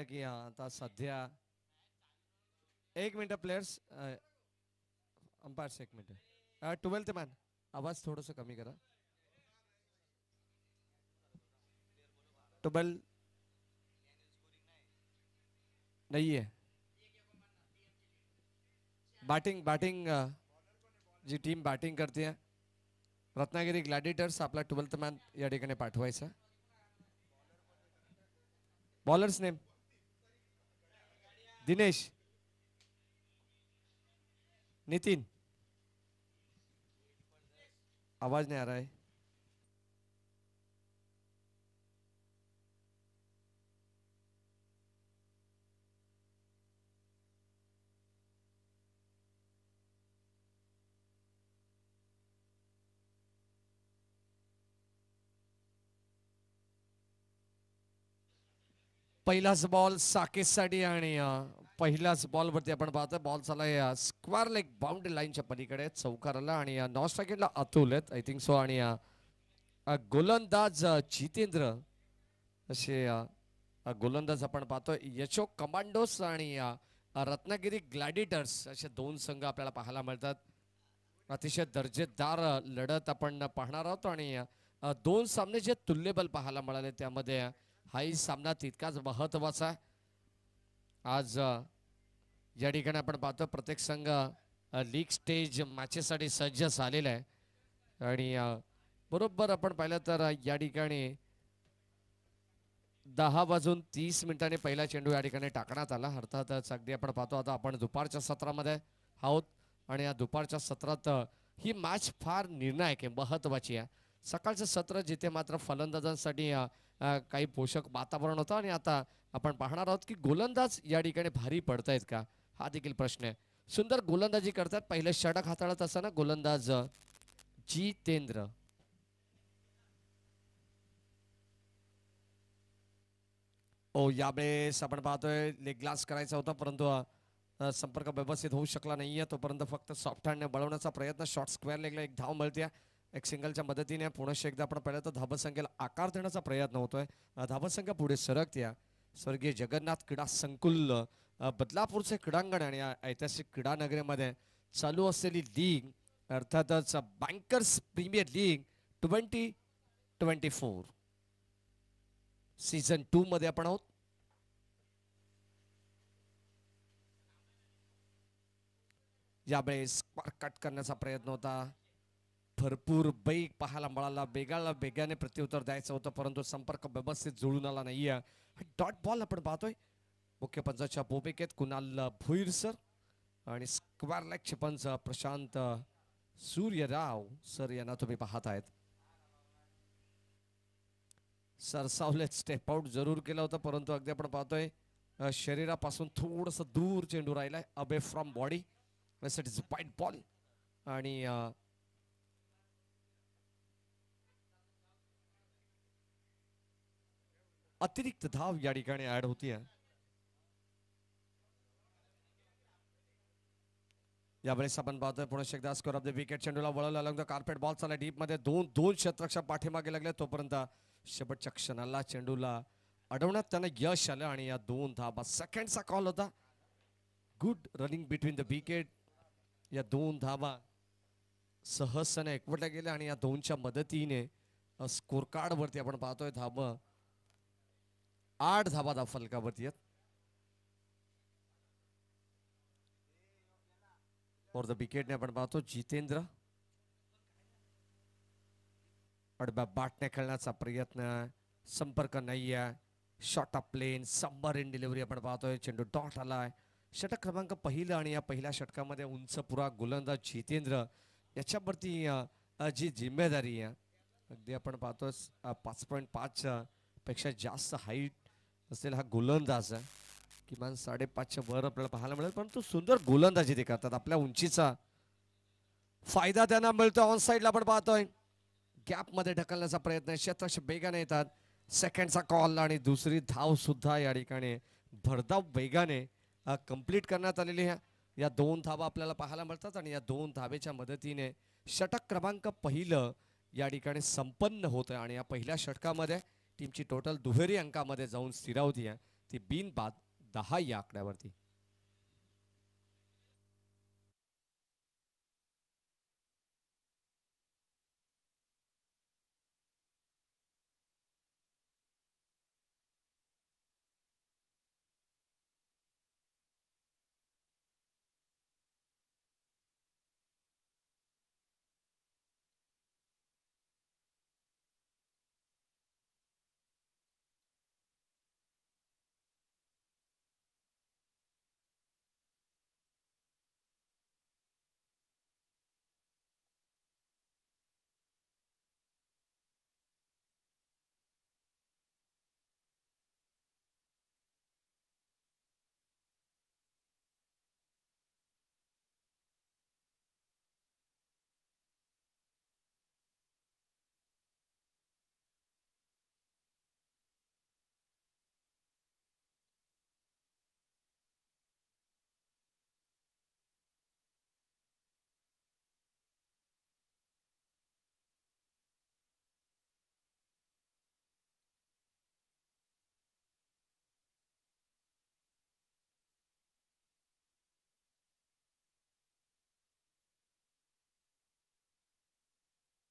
की आता सध्या एक मिनिट प्लेयर्स अंपायर्स एक मिनिट 12th मॅन आवाज थोडंसं कमी करा 12 नाही आहे बॅटिंग जी टीम बॅटिंग करते रत्नागिरी ग्लॅडिएटर्स आपला 12th मॅन या ठिकाणी पाठवायचा बॉलर्स नेम दिनेश नितिन आवाज नहीं आ रहा है पहिलाच बॉल साकेतसाठी आणि पहिल्याच बॉलवरती आपण पाहतोय बॉल चालला स्क्वेअर लेग बाउंड्री लाईनच्या पलीकडे चौकाराला आणि नॉन स्ट्रायकेटला अतुल आहेत आय थिंक सो आणि गोलंदाज जितेंद्र असे गोलंदाज आपण पाहतोय यशो कमांडोस आणि रत्नागिरी ग्लॅडिएटर्स असे दोन संघ आपल्याला पाहायला मिळतात अतिशय दर्जेदार लढत आपण पाहणार आहोत आणि दोन सामने जे तुल्यबल पाहायला मिळाले त्यामध्ये हाही सामना तितकाच महत्वाचा आज या ठिकाणी आपण पाहतो प्रत्येक संघ लीग स्टेज मॅचेससाठी सज्ज झालेला आहे आणि बरोबर आपण पाहिलं तर या ठिकाणी 10:30 पहिला चेंडू या ठिकाणी टाकण्यात आला अर्थातच अगदी आपण पाहतो आता आपण दुपारच्या सत्रामध्ये आहोत आणि या दुपारच्या सत्रात ही मॅच फार निर्णायक आहे महत्वाची आहे सकाळचं सत्र जिथे मात्र फलंदाजांसाठी काही पोषक वातावरण होतं आणि आता आपण पाहणार आहोत की गोलंदाज या ठिकाणी भारी पडतायत का हा देखील प्रश्न आहे सुंदर गोलंदाजी करतात पहिले षटक हाताळत असताना गोलंदाज जितेंद्र ओ यावेळेस आपण पाहतोय लेग ग्लास करायचा होता परंतु संपर्क व्यवस्थित होऊ शकला नाहीये तोपर्यंत फक्त सॉफ्ट हँडने बळवण्याचा प्रयत्न शॉर्ट स्क्वेअर लेगला एक धाव मिळते एक सिंगलच्या मदतीने पुन्हा एकदा आपण पाहिलं तर धावसंख्येला आकार देण्याचा प्रयत्न होतोय धावसंख्या पुढे सरकत्या स्वर्गीय जगन्नाथ क्रीडा संकुल बदलापूरचे क्रीडांगण आणि ऐतिहासिक क्रीडा नगरीमध्ये चालू असलेली लीग अर्थातच बँकर्स प्रीमियर लीग 2024 सीझन 2 मध्ये आपण आहोत यावेळेस कट करण्याचा प्रयत्न होता भरपूर बैग पाहायला मिळाला बेगाने प्रत्युत्तर द्यायचं होतं परंतु संपर्क व्यवस्थित जुळून आला नाहीये डॉट बॉल आपण पाहतोय मुख्य पंचाच्या भूमिकेत कुणाल भुईर सर आणि स्क्वेअर लेग पंच प्रशांत सूर्यराव सर यांना तुम्ही पाहत आहेत सरसावलेत स्टेप आउट जरूर केलं होतं परंतु अगदी आपण पाहतोय शरीरापासून थोडंसं दूर चेंडू राहिलाय अबे फ्रॉम बॉडी इट इज वाईट बॉल आणि अतिरिक्त धाव या ठिकाणी ऍड होतीये यावेळेस आपण पाहतोय पुन्हा एकदा स्कोर ऑफ द विकेट चेंडूला वळवला अलॉंग द कार्पेट बॉल चालला डीप मध्ये दोन क्षेत्ररक्षक पाठीमागे लागले तोपर्यंत शेवटच्या क्षणाला चेंडूला अडवण्यात त्यांना यश आलं आणि या 2 धावा सेकंडचा कॉल होता good running between the wicket या 2 धावा सहजपणे एकवटल्या गेल्या आणि या 2च्या मदतीने स्कोर कार्ड वरती आपण पाहतोय धावा 8 धावा फलकावरती आहेत फॉर द विकेटने आपण पाहतो जितेंद्र अडब्या बॅटने खेळण्याचा प्रयत्न संपर्क नाही आहे शॉर्ट ऑफ प्लेन समर इन डिलिव्हरी आपण पाहतोय चेंडू डॉट आलाय षटक क्रमांक पहिलं आणि या पहिल्या षटकामध्ये उंच पुरा गोलंदाज जितेंद्र याच्यावरती जी जिम्मेदारी आहे अगदी आपण पाहतोय 5.5 पेक्षा जास्त हाईट असलेला हा गोलंदाज आहे किमान 5.5च्या वर आपल्याला पाहायला मिळेल परंतु सुंदर गोलंदाजी ते करतात आपल्या उंचीचा फायदा त्यांना मिळतो ऑन साईडला आपण पाहतोय गॅप मध्ये ढकलण्याचा प्रयत्न क्षेत्ररक्षक वेगाने येतात सेकंडचा कॉल आणि दुसरी धाव सुद्धा या ठिकाणी भरधाव वेगाने कंप्लीट करण्यात आलेली आहे या 2 धावा आपल्याला पाहायला मिळतात आणि या 2 धावेच्या मदतीने षटक क्रमांक पहिलं या ठिकाणी संपन्न होतं आणि या पहिल्या षटकामध्ये टीमची टोटल दुहेरी अंकामध्ये जाऊन स्थिरावती आहे ती बिनबाद 10 या आकड्यावरती.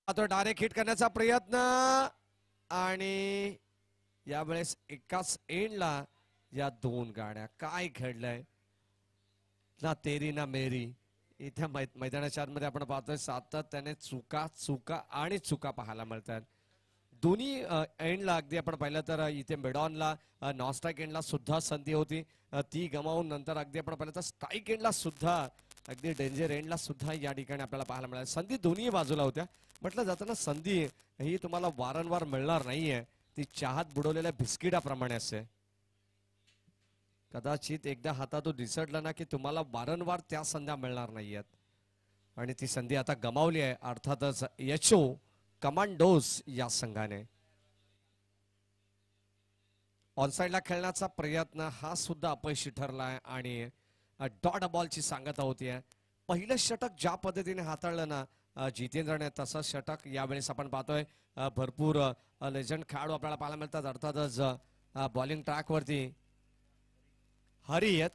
तो डायरेक्ट हिट करण्याचा प्रयत्न आणि यावेळेस एकाच एंडला या दोन गाड्या. काय घडलंय ना तेरी ना मेरी. इथे मैदानाच्या आतमध्ये आपण पाहतोय सातत्याने चुका चुका आणि चुका पाहायला मिळतात. दोन्ही एंडला अगदी आपण पाहिलं तर इथे मिडॉनला नॉनस्ट्राईक एंडला सुद्धा संधी होती, ती गमावून नंतर अगदी आपण पाहिलं तर स्ट्राईक एंडला सुद्धा अगदी डेंजर एंडला सुद्धा या ठिकाणी आपल्याला पाहायला मिळाल्या. संधी दोन्ही बाजूला होत्या. म्हटलं जातं ना संधी ही तुम्हाला वारंवार मिळणार नाहीये, ती चहात बुडवलेल्या बिस्किटाप्रमाणे असते. कदाचित एकदा हातातून दिसटलं ना की तुम्हाला वारंवार त्या संध्या मिळणार नाहीयेत आणि ती संधी आता गमावली आहे अर्थातच एचओ कमांडोज या संघाने. ऑनसाइडला खेळण्याचा प्रयत्न हा सुद्धा अपयशी ठरलाय आणि डॉट बॉलची सांगता होतीये. पहिलं षटक ज्या पद्धतीने हाताळलं ना जितेंद्रने तसं षटक यावेळेस आपण पाहतोय भरपूर लेजंड खेळाडू आपल्याला पाहायला मिळतात. अर्थातच बॉलिंग ट्रॅक वरती हरी आहेत.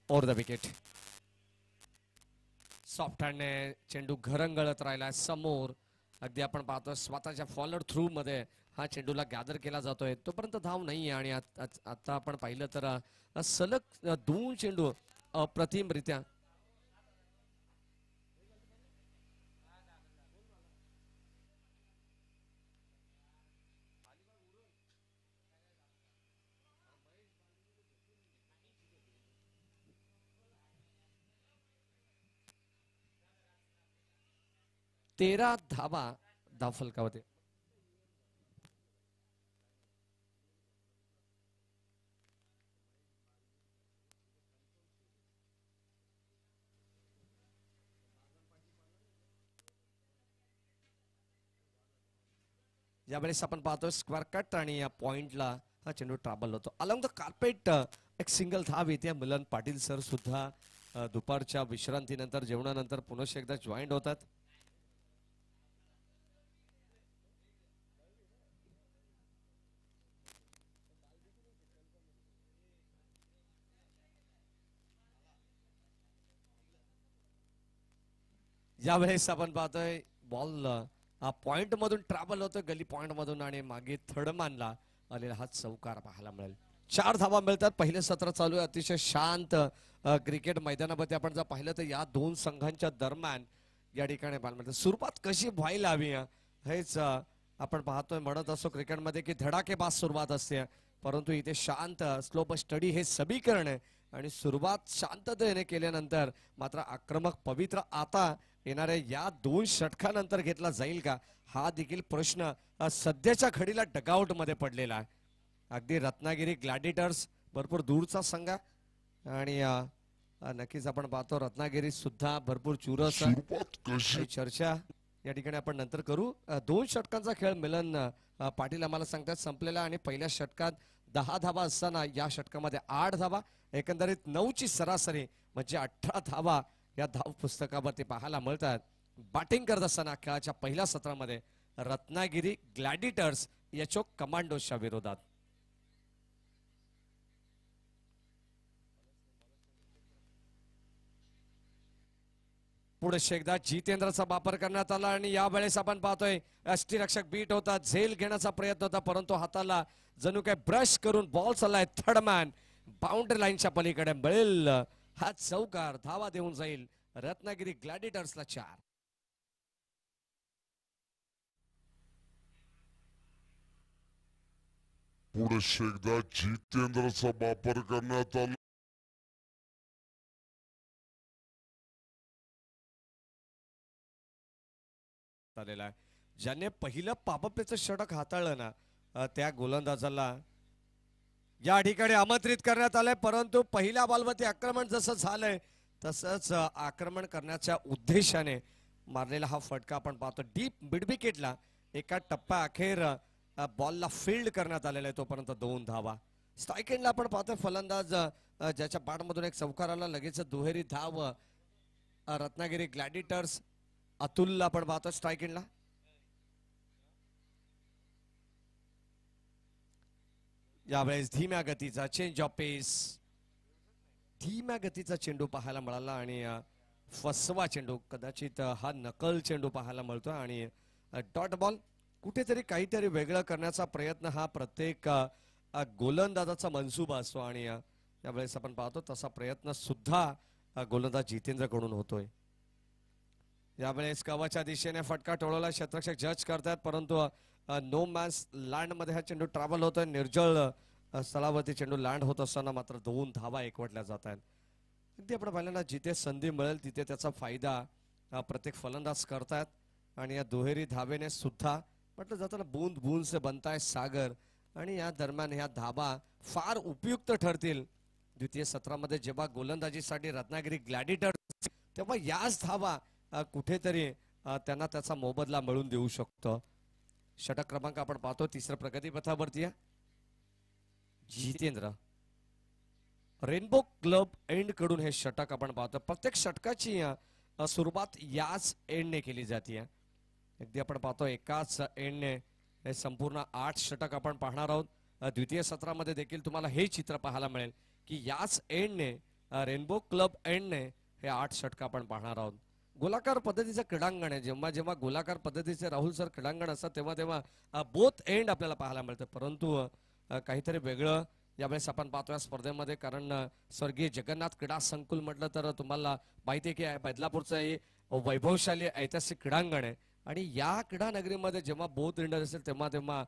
Over the wicket. सॉफ्ट हँडने चेंडू घरंगळत राहिला समोर. अगदी आपण पाहतोय स्वतःच्या फॉलोड थ्रू मध्ये हा चेंडूला गॅदर केला जातोय. तोपर्यंत धाव नाहीये आणि आता आपण पाहिलं तर सलग दोन चेंडू अप्रतिमरित्या 13 धावा धावफलकावरती. यावेळेस आपण पाहतोय स्क्वेअर कट आणि या पॉइंटला हा चेंडू ट्रॅबल होतो. अलॉंग द कार्पेट एक सिंगल धाव येते. मिलन पाटील सर सुद्धा दुपारच्या विश्रांतीनंतर जेवणानंतर पुन्हा एकदा जॉईंट होतात. यावेळेस आपण पाहतोय बॉल पॉइंट मधून ट्रॅव्हल होतोय गली पॉइंट मधून आणि मागे थर्ड मानला आलेला हा चौकार पाहायला मिळेल. 4 धावा मिळतात. पहिलं सत्र चालू आहे. अतिशय शांत क्रिकेट मैदानामध्ये आपण जर पाहिलं तर या दोन संघांच्या दरम्यान या ठिकाणी पाहायला मिळतं. सुरुवात कशी व्हायला हवी हेच आपण पाहतोय. म्हणत असो क्रिकेटमध्ये की धडाकेबाज सुरुवात असते, परंतु इथे शांत स्लो बट स्टडी हे समीकरण आहे आणि सुरुवात शांततेने केल्यानंतर मात्र आक्रमक पवित्र आता येणाऱ्या या 2 षटकानंतर घेतला जाईल का हा देखील प्रश्न सध्याच्या घडीला डगआउट मध्ये पडलेला आहे. अगदी रत्नागिरी ग्लॅडिएटर्स भरपूर दूरचा संघ आणि नक्कीच आपण पाहतो रत्नागिरी सुद्धा भरपूर चुरस चर्चा या ठिकाणी आपण नंतर करू. 2 षटकांचा खेळ मिलन पाटील आम्हाला सांगतात संपलेला आणि पहिल्या षटकात 10 धावा असताना या षटकामध्ये 8 धावा एकंदरीत 9ची सरासरी म्हणजे 18 धावा या धाव पुस्तकावरती पाहायला मिळतात. बॅटिंग करत असताना खेळाच्या पहिल्या सत्रामध्ये रत्नागिरी ग्लॅडिटर्स एचओ कमांडोजच्या विरोधात. पुढे एकदा जितेंद्रचा वापर करण्यात आला आणि यावेळेस आपण पाहतोय यष्टीरक्षक बीट होता, झेल घेण्याचा प्रयत्न होता, परंतु हाताला जणू काय ब्रश करून बॉल चाललाय. थर्ड मॅन बाउंड्री लाईनच्या पलीकडे मिळेल हा चौकार, धावा देऊन जाईल रत्नागिरी ग्लॅडिटर्सला 4. पुढे एकदा जितेंद्रचा वापर करण्यात आला. ज्याने पहिलं पापपेचं षटक हाताळलं ना त्या गोलंदाजाला या ठिकाणी आमंत्रित करण्यात आलंय, परंतु पहिल्या बॉलवरती आक्रमण जसं झालंय तसंच आक्रमण करण्याच्या उद्देशाने मारलेला हा फटका आपण पाहतो. डीप मिड विकेटला एका टप्प्या अखेर बॉलला फील्ड करण्यात आलेला आहे, तोपर्यंत 2 धावा. स्ट्राईक एंडला आपण पाहतोय फलंदाज ज्याच्या पाठमधून एक चौकार आला, लगेच दुहेरी धाव रत्नागिरी ग्लॅडिटर्स अतुलला आपण पाहतो स्ट्राईक एंडला. यावेळेस धीम्या गतीचा चेंज ऑफ पेस, धीम्या गतीचा चेंडू पाहायला मिळाला आणि फसवा चेंडू, कदाचित हा नकल चेंडू पाहायला मिळतो आणि डॉट बॉल. कुठेतरी काहीतरी वेगळं करण्याचा प्रयत्न हा प्रत्येक गोलंदाजाचा मनसुबा असतो आणि यावेळेस आपण पाहतो तसा प्रयत्न सुद्धा गोलंदाज जितेंद्रकडून होतोय. यावेळेस कवाच्या दिशेने फटका टोळवला, क्षेत्ररक्षक जज करतात, परंतु नो मॅन्स लँड मध्ये हा चेंडू ट्रॅव्हल होतोय. निर्जळ स्थळावरती चेंडू लँड होत असताना मात्र 2 धावा एकवटल्या जात आहेत. अगदी आपण पाहिलं ना, जिथे संधी मिळेल तिथे त्याचा फायदा प्रत्येक फलंदाज करतात आणि या दुहेरी धावेने सुद्धा म्हटलं जातं ना, बूंद बूंद से बनता है सागर, आणि या दरम्यान ह्या धावा फार उपयुक्त ठरतील. द्वितीय सत्रामध्ये जेव्हा गोलंदाजीसाठी रत्नागिरी ग्लॅडिटर्स, तेव्हा याच धावा कुठेतरी त्यांना त्याचा मोबदला मिळून देऊ शकतो. षटक क्रमांक आपण पाहतो तिसऱ्या प्रगतीपथावरती आहे. जितेंद्र रेनबो क्लब एंड कडून हे षटक आपण पाहतो. प्रत्येक षटकाची सुरुवात याच एंडने केली जाते. अगदी आपण पाहतो एकाच एंडने हे संपूर्ण 8 षटक आपण पाहणार आहोत. द्वितीय सत्रामध्ये देखील तुम्हाला हे चित्र पाहायला मिळेल की याच एंडने रेनबो क्लब एंडने हे 8 षटक आपण पाहणार आहोत. गोलाकार पद्धतीचं क्रीडांगण आहे. जेव्हा जेव्हा गोलाकार पद्धतीचे राहुल सर क्रीडांगण असतात तेव्हा तेव्हा बोथ एंड आपल्याला पाहायला मिळतं, परंतु काहीतरी वेगळं यावेळेस आपण पाहतो या स्पर्धेमध्ये. कारण स्वर्गीय जगन्नाथ क्रीडा संकुल म्हटलं तर तुम्हाला माहिती आहे की बदलापूरचं हे वैभवशाली ऐतिहासिक क्रीडांगण आहे आणि या क्रीडा नगरीमध्ये जेव्हा बोथ एंड असेल तेव्हा तेव्हा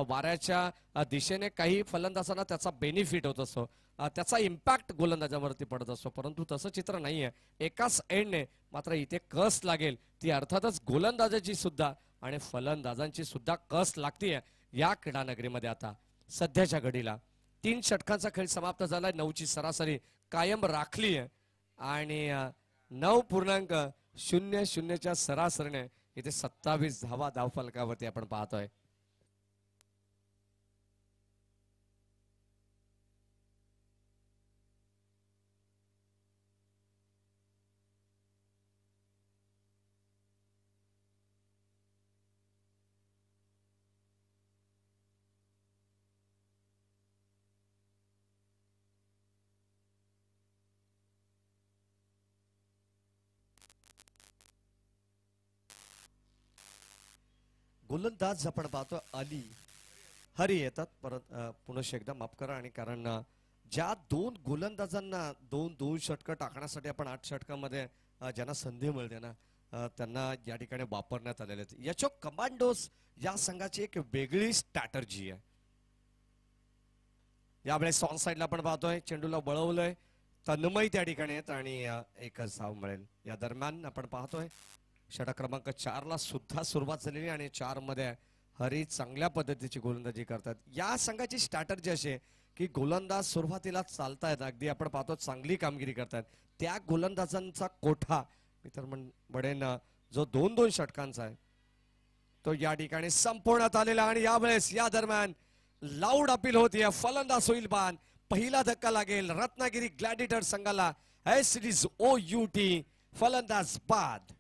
वाऱ्याच्या दिशेने काही फलंदाजांना त्याचा बेनिफिट होत असतो, त्याचा इम्पॅक्ट गोलंदाजावरती पडत असतो, परंतु तसं चित्र नाहीये. एकाच एंडने मात्र इथे कस लागेल ती अर्थातच गोलंदाजाची सुद्धा आणि फलंदाजांची सुद्धा कस लागतीये या क्रीडा नगरीमध्ये. आता सध्याच्या घडीला 3 षटकांचा खेळ समाप्त झालाय. 9ची सरासरी कायम राखली आहे आणि 9.00च्या सरासरीने इथे 27 धावा धावफलकावरती आपण पाहतोय. गोलंदाज आपण पाहतो अली हरी येतात. परत पुन्हा एकदा माफ करा, आणि कारण ज्या 2 गोलंदाजांना 2 षटकं टाकण्यासाठी आपण 8 षटकामध्ये ज्यांना संधी मिळते ना त्यांना या ठिकाणी वापरण्यात आलेले आहेत. याच्या कमांडोज या संघाची एक वेगळी स्ट्रॅटर्जी आहे. यावेळेस ऑन साइडला आपण पाहतोय चेंडूला वळवलंय, तन्मय त्या ठिकाणी आहेत आणि एकच धाव मिळेल. या दरम्यान आपण पाहतोय षटक क्रमांक 4ला सुद्धा सुरुवात झालेली आणि 4 मध्ये हरी चांगल्या पद्धतीची गोलंदाजी करतात. या संघाची स्ट्रॅटर्जी अशी आहे की गोलंदाज सुरुवातीला चालतायत, अगदी आपण पाहतो चांगली कामगिरी करतात, त्या गोलंदाजांचा कोठा मी तर म्हणेन जो 2-2 षटकांचा आहे तो या ठिकाणी संपवण्यात आलेला. आणि यावेळेस या दरम्यान लाऊड अपील होतीये, फलंदाज होईल बान, पहिला धक्का लागेल रत्नागिरी ग्लॅडिटर संघाला. SDOUT फलंदाज बाद.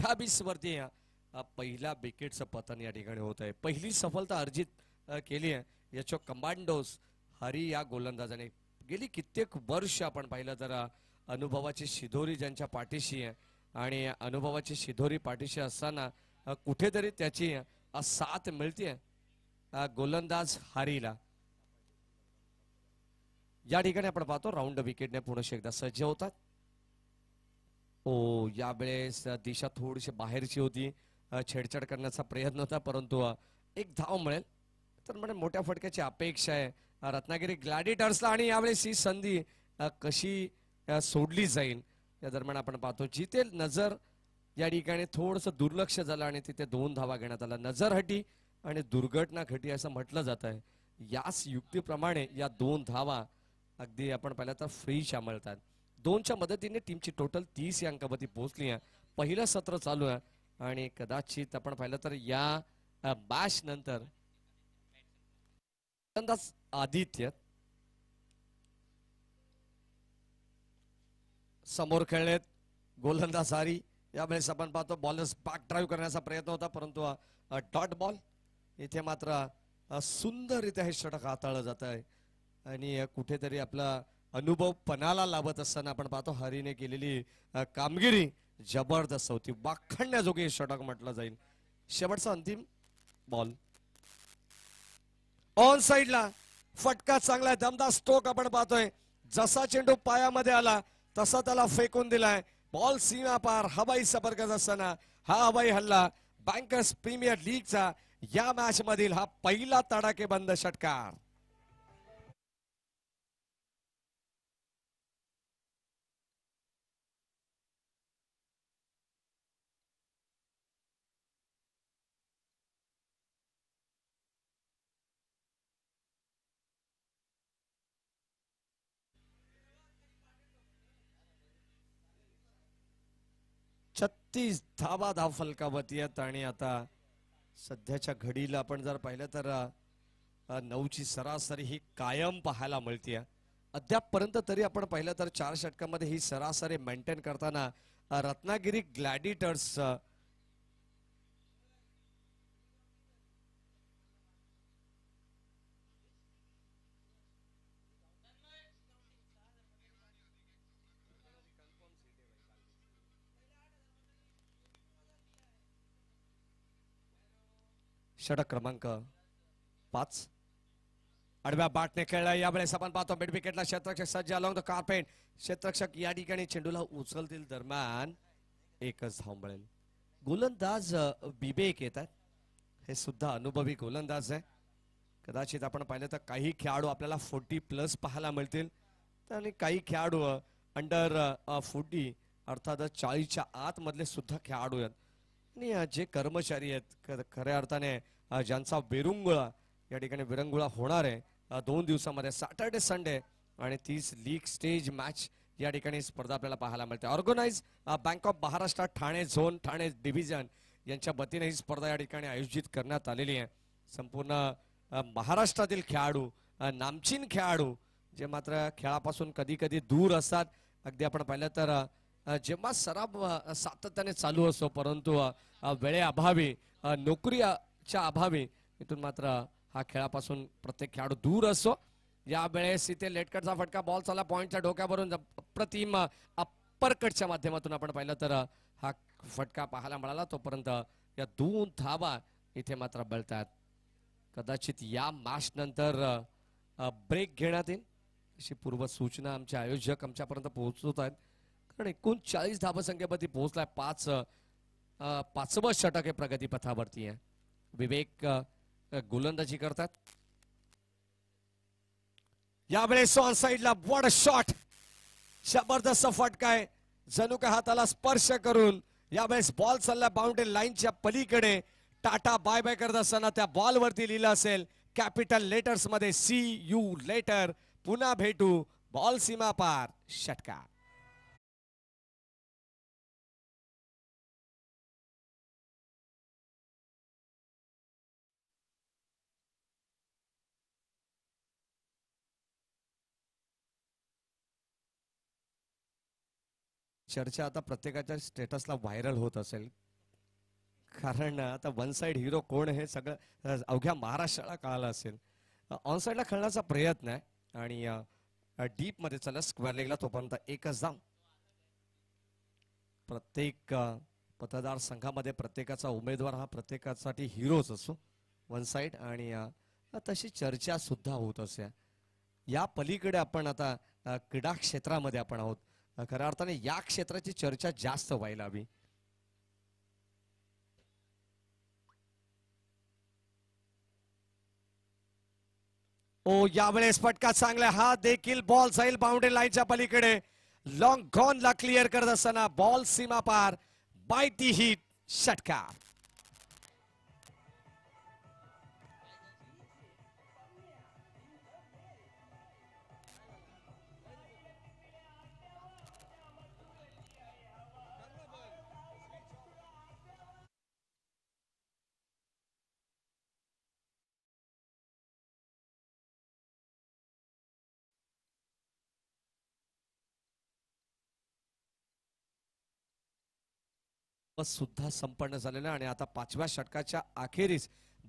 28 वरती पहिल्या विकेटचं पतन या ठिकाणी होत आहे. पहिली सफलता अर्जित केली आहे याच्या कमांडोज हरी या गोलंदाजाने. गेली कित्येक वर्ष आपण पाहिलं तर अनुभवाची शिदोरी ज्यांच्या पाठीशी आहे आणि अनुभवाची शिदोरी पाठीशी असताना कुठेतरी त्याची साथ मिळते गोलंदाज हरीला. या ठिकाणी आपण पाहतो राऊंड विकेटने पुन्हा एकदा सज्ज होतात. ओ यावेळेस दिशा थोडीशी बाहेरची होती. छेडछाड करण्याचा प्रयत्न होता परंतु एक धाव मिळेल तर म्हणजे मोठ्या फटक्याची अपेक्षा आहे रत्नागिरी ग्लॅडिएटर्सला. आणि यावेळेस ही संधी कशी सोडली जाईल या दरम्यान आपण पाहतो जिथे नजर या ठिकाणी थोडंसं दुर्लक्ष झालं आणि तिथे 2 धावा घेण्यात आला. नजर हटी आणि दुर्घटना घटी असं म्हटलं जात आहे. याच युक्तीप्रमाणे या 2 धावा अगदी आपण पाहिलं तर फ्रीच्या मिळतात. 2च्या मदतीने टीमची टोटल 30 या अंकावरती पोहोचली आहे. पहिलं सत्र चालू आहे आणि कदाचित आपण पाहिलं तर या मॅच नंतर आदित्य समोर खेळलेत. गोलंदाज हरी यावेळेस आपण पाहतो बॉलर्स बॅक ड्राईव्ह करण्याचा प्रयत्न होता परंतु डॉट बॉल. इथे मात्र सुंदररित्या हे षटक हाताळलं जात आहे आणि कुठेतरी आपला अनुभव पणाला लावत असताना आपण पाहतो हरीने केलेली कामगिरी जबरदस्त होती. वाखाणण्याजोगे षटक म्हटलं जाईल. शेवटचा अंतिम बॉल ऑन साइडला फटका चांगला दमदार स्ट्रोक आपण पाहतोय. जसा चेंडू पायामध्ये आला तसा त्याला फेकून दिलाय. बॉल सीमा पार हवाई संपर्कात असताना हा हवाई हल्ला बँकर्स प्रीमियर लीगचा या मॅच मधील हा पहिला तडाखेबंद षटकार. छत्तीस धावा धाव फलकावरती आहेत आणि आता सध्याच्या घडीला आपण जर पाहिलं तर 9ची सरासरी ही कायम पाहायला मिळते. अद्यापपर्यंत तरी आपण पाहिलं तर 4 षटकामध्ये ही सरासरी मेंटेन करताना रत्नागिरी ग्लॅडिएटर्स षटक क्रमांक 5 आडव्या बॅटने खेळला. यावेळेस आपण पाहतो मिड विकेटला क्षेत्ररक्षक सज्ज अलॉंग द कार्पेट. क्षेत्ररक्षक या ठिकाणी चेंडूला उचलतील दरम्यान एकच धाव मिळेल. गोलंदाज विवेक येतात. हे सुद्धा अनुभवी गोलंदाज आहे. कदाचित आपण पाहिलं तर काही खेळाडू आपल्याला 40+ पाहायला मिळतील आणि काही खेळाडू अंडर 40 अर्थात 40च्या आत मधले सुद्धा खेळाडू आहेत. आणि जे कर्मचारी आहेत खऱ्या अर्थाने ज्यांचा विरंगुळा या ठिकाणी विरंगुळा होणार आहे 2 दिवसामध्ये सॅटर्डे संडे आणि 30 लीग स्टेज मॅच या ठिकाणी स्पर्धा आपल्याला पाहायला मिळते. Organise bank of Maharashtra Thane zone Thane division यांच्या वतीने ही स्पर्धा या ठिकाणी आयोजित करण्यात आलेली आहे. संपूर्ण महाराष्ट्रातील खेळाडू नामचीन खेळाडू जे मात्र खेळापासून कधी कधी दूर असतात. अगदी आपण पाहिलं तर जेव्हा सराव सातत्याने चालू असतो परंतु वेळेअभावी नोकरीच्या अभावी इथून मात्र हा खेळापासून प्रत्येक खेळाडू दूर असतो. यावेळेस इथे लेटकटचा फटका बॉल चालला पॉइंटच्या डोक्यावरून अप्रतिम अप्परकटच्या माध्यमातून आपण पाहिलं तर हा फटका पाहायला मिळाला. तोपर्यंत या 2 धावा इथे मात्र बळतात. कदाचित या मॅच नंतर ब्रेक घेण्यात येईल अशी पूर्व सूचना आमचे आयोजक आमच्यापर्यंत पोहोचवत आहेत. कारण 39 धावसंख्येवरती पोहोचलाय. 5वं षटक हे प्रगतीपथावरती आहे. विवेक गोलंदाजी करतात. यावेळेस ऑन साइडला वॉट अ शॉट. जबरदस्त फटका आहे जणू काय हाताला स्पर्श करून. यावेळेस बॉल चालला बाउंड्री लाईनच्या पलीकडे. टाटा बाय बाय करत असताना त्या बॉल वरती लिहिलं असेल कॅपिटल लेटर्स मध्ये सी यू लेटर. पुन्हा भेटू. बॉल सीमा पार षटकार. चर्चा आता प्रत्येकाच्या स्टेटसला व्हायरल होत असेल कारण आता वन साइड हिरो कोण हे सगळं अवघ्या महाराष्ट्राला कळालं असेल. ऑन साइडला खेळण्याचा प्रयत्न आहे आणि डीप मध्ये चला स्क्वेअर लेगला तोपर्यंत एकच धाव. प्रत्येक मतदारसंघामध्ये प्रत्येकाचा उमेदवार हा प्रत्येकासाठी हिरोच असतो वन साइड आणि तशी चर्चा सुद्धा होत असते. या पलीकडे आपण आता क्रीडा क्षेत्रामध्ये आपण आहोत. खऱ्या अर्थाने या क्षेत्राची चर्चा जास्त व्हायला हवी. ओ यावेळेस फटका चांगला, हा देखील बॉल जाईल बाउंड्री लाईनच्या पलीकडे. लॉंग गॉन ला क्लिअर करत असताना बॉल सीमा पार, बाय दी हिट, षटकार. सुद्धा संपन्न झालेला आणि आता पाचव्या षटकाच्या अखेरीस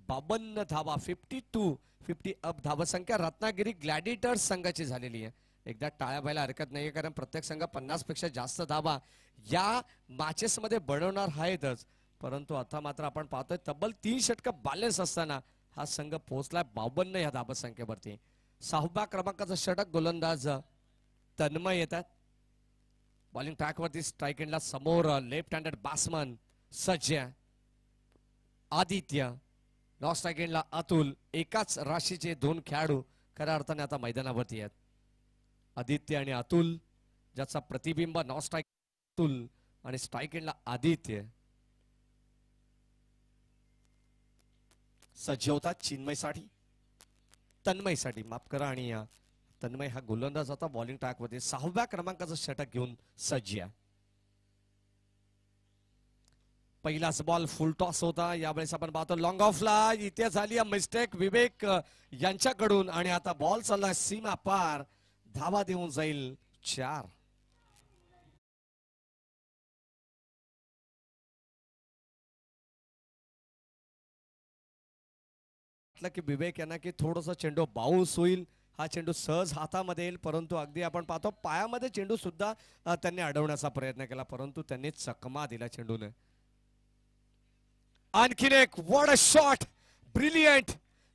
52 धावा, 50 अप धावसंख्या रत्नागिरी ग्लॅडिएटर्स संघाची झालेली आहे. एकदा टाळ्या व्हायला हरकत नाहीये, कारण प्रत्येक संघ 50 पेक्षा जास्त धावा या मॅचेस मध्ये बनवणार आहेतच. परंतु आता मात्र आपण पाहतोय तब्बल 3 षटक बॅलन्स असताना हा संघ पोहोचलाय 52 या धावसंख्येवरती. 6व्या क्रमांकाचा षटक गोलंदाज तन्मय येतात. बॉलिंग ट्रॅक वरती स्ट्राइक एंडला समोर लेफ्ट हँडेड बॅट्समन सज्ज, आदित्य, नॉन स्ट्राइक एंडला अतुल. एकाच राशीचे दोन खेळाडू खऱ्या अर्थाने आता मैदानावरती आहेत. आदित्य आणि अतुल, ज्याचा प्रतिबिंब नॉन स्ट्राइक अतुल आणि स्ट्राइक एंडला आदित्य. सज्ज होतात चिन्मयसाठी, तन्मयसाठी माफ करा. आणि तन्मय हा गोलंदाज आता बॉलिंग ट्रॅक मध्ये 6व्या क्रमांकाचं षटक घेऊन सज्ज आहे. पहिलाच बॉल फुल टॉस होता. यावेळेस आपण पाहतो लॉंग ऑफला इथे झाली मिस्टेक विवेक यांच्याकडून आणि आता बॉल चालला सीमा पार, धावा देऊन जाईल 4. की विवेक यांना की थोडंसं चेंडू बाउन्स होईल, हा चेंडू सहज हातामध्ये येईल, परंतु अगदी आपण पाहतो पायामध्ये चेंडू सुद्धा त्यांनी अडवण्याचा प्रयत्न केला, परंतु त्यांनी चकमा दिला चेंडूने. आणखीन एक व्हाट अ शॉट, ब्रिलियंट,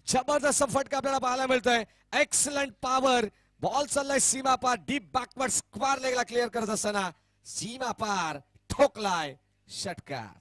जबरदस्त फटका आपल्याला पाहायला मिळतोय. एक्सलंट पॉवर, बॉल चाललाय सीमा पार, डीप बॅकवर्ड स्क्वेअर लेगला क्लिअर करत असताना सीमा पार ठोकलाय षटकार.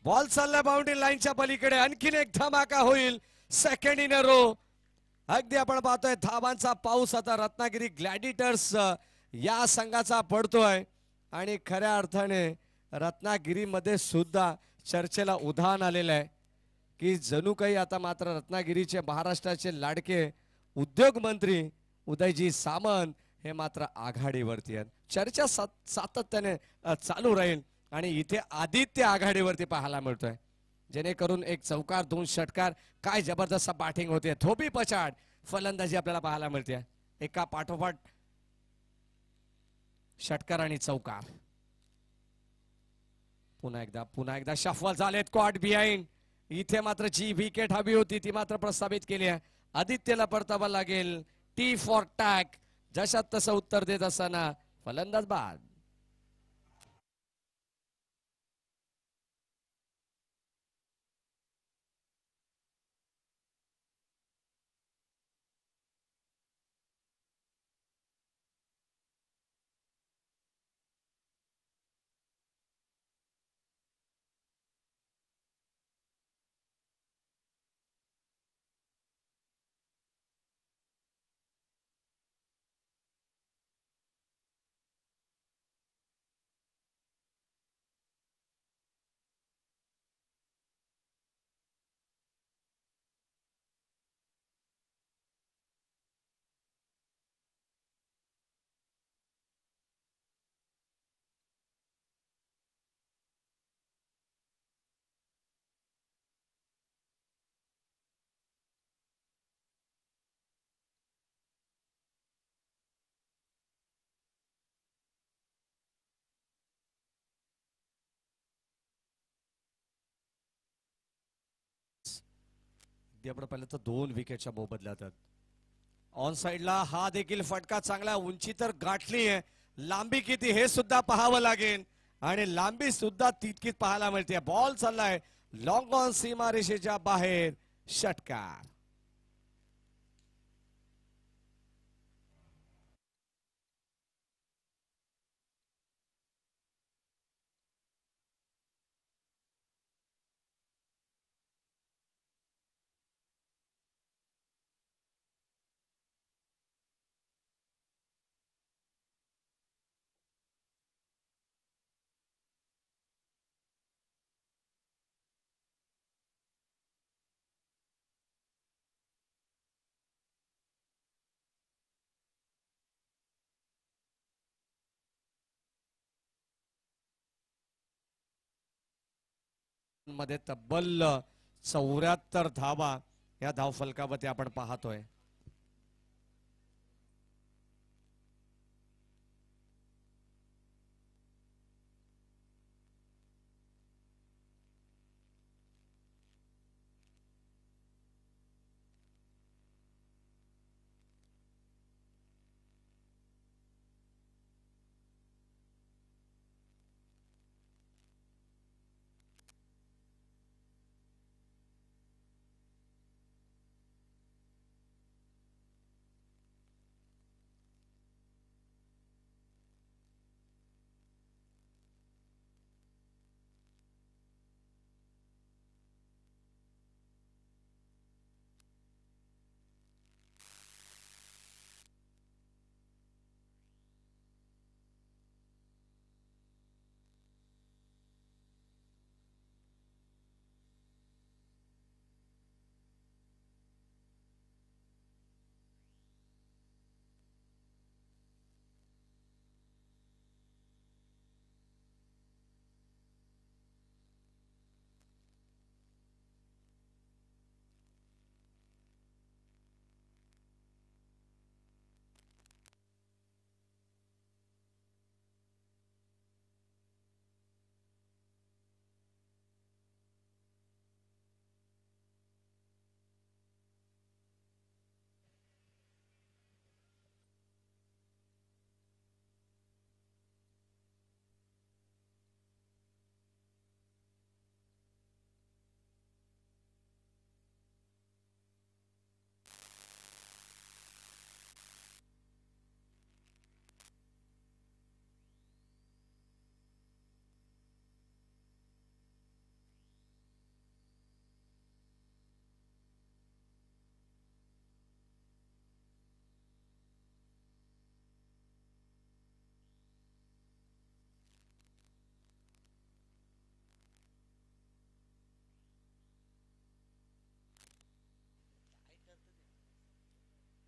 बॉल चालला बाउंड्री लाईनच्या पलीकडे, आणखीन एक धमाका होईल, सेकंड इन अ रो. अगदी आपण पाहतोय धावांचा पाऊस आता रत्नागिरी ग्लॅडिएटर्स या संघाचा पडतोय आणि खऱ्या अर्थाने रत्नागिरीमध्ये सुद्धा चर्चेला उधाण आलेलं आहे की जणू काही आता मात्र रत्नागिरीचे महाराष्ट्राचे लाडके उद्योग मंत्री उदयजी सामंत हे मात्र आघाडीवरती आहेत. चर्चा सातत्याने चालू राहील आणि इथे आदित्य आघाडीवरती पाहायला मिळतोय, जेणेकरून एक चौकार 2 षटकार, काय जबरदस्त बॅटिंग होते, थोपी पछाड फलंदाजी आपल्याला पाहायला मिळते. एका पाठोपाठ षटकार आणि चौकार. पुन्हा एकदा शफल झालेत, कॉट बिहाइंड. इथे मात्र जी विकेट हवी होती ती मात्र प्रस्थापित केली आहे. आदित्यला परतावा लागेल. टी फॉर टॅग, जशात तसं उत्तर देत असताना फलंदाज बाद. अगदी आपण पाहिलं तर 2 विकेटच्या मोबदल्यात ऑन साइडला हा देखील फटका चांगला, उंची तर गाठली आहे, लांबी किती हे सुद्धा पाहावं लागेल आणि लांबी सुद्धा तितकीच पाहायला मिळते. बॉल चाललाय लॉंग ऑन सीमारेषेच्या बाहेर, षटकार. मध्ये तब्बल 74 धावा या धावफलकावरती आपण पाहतोय.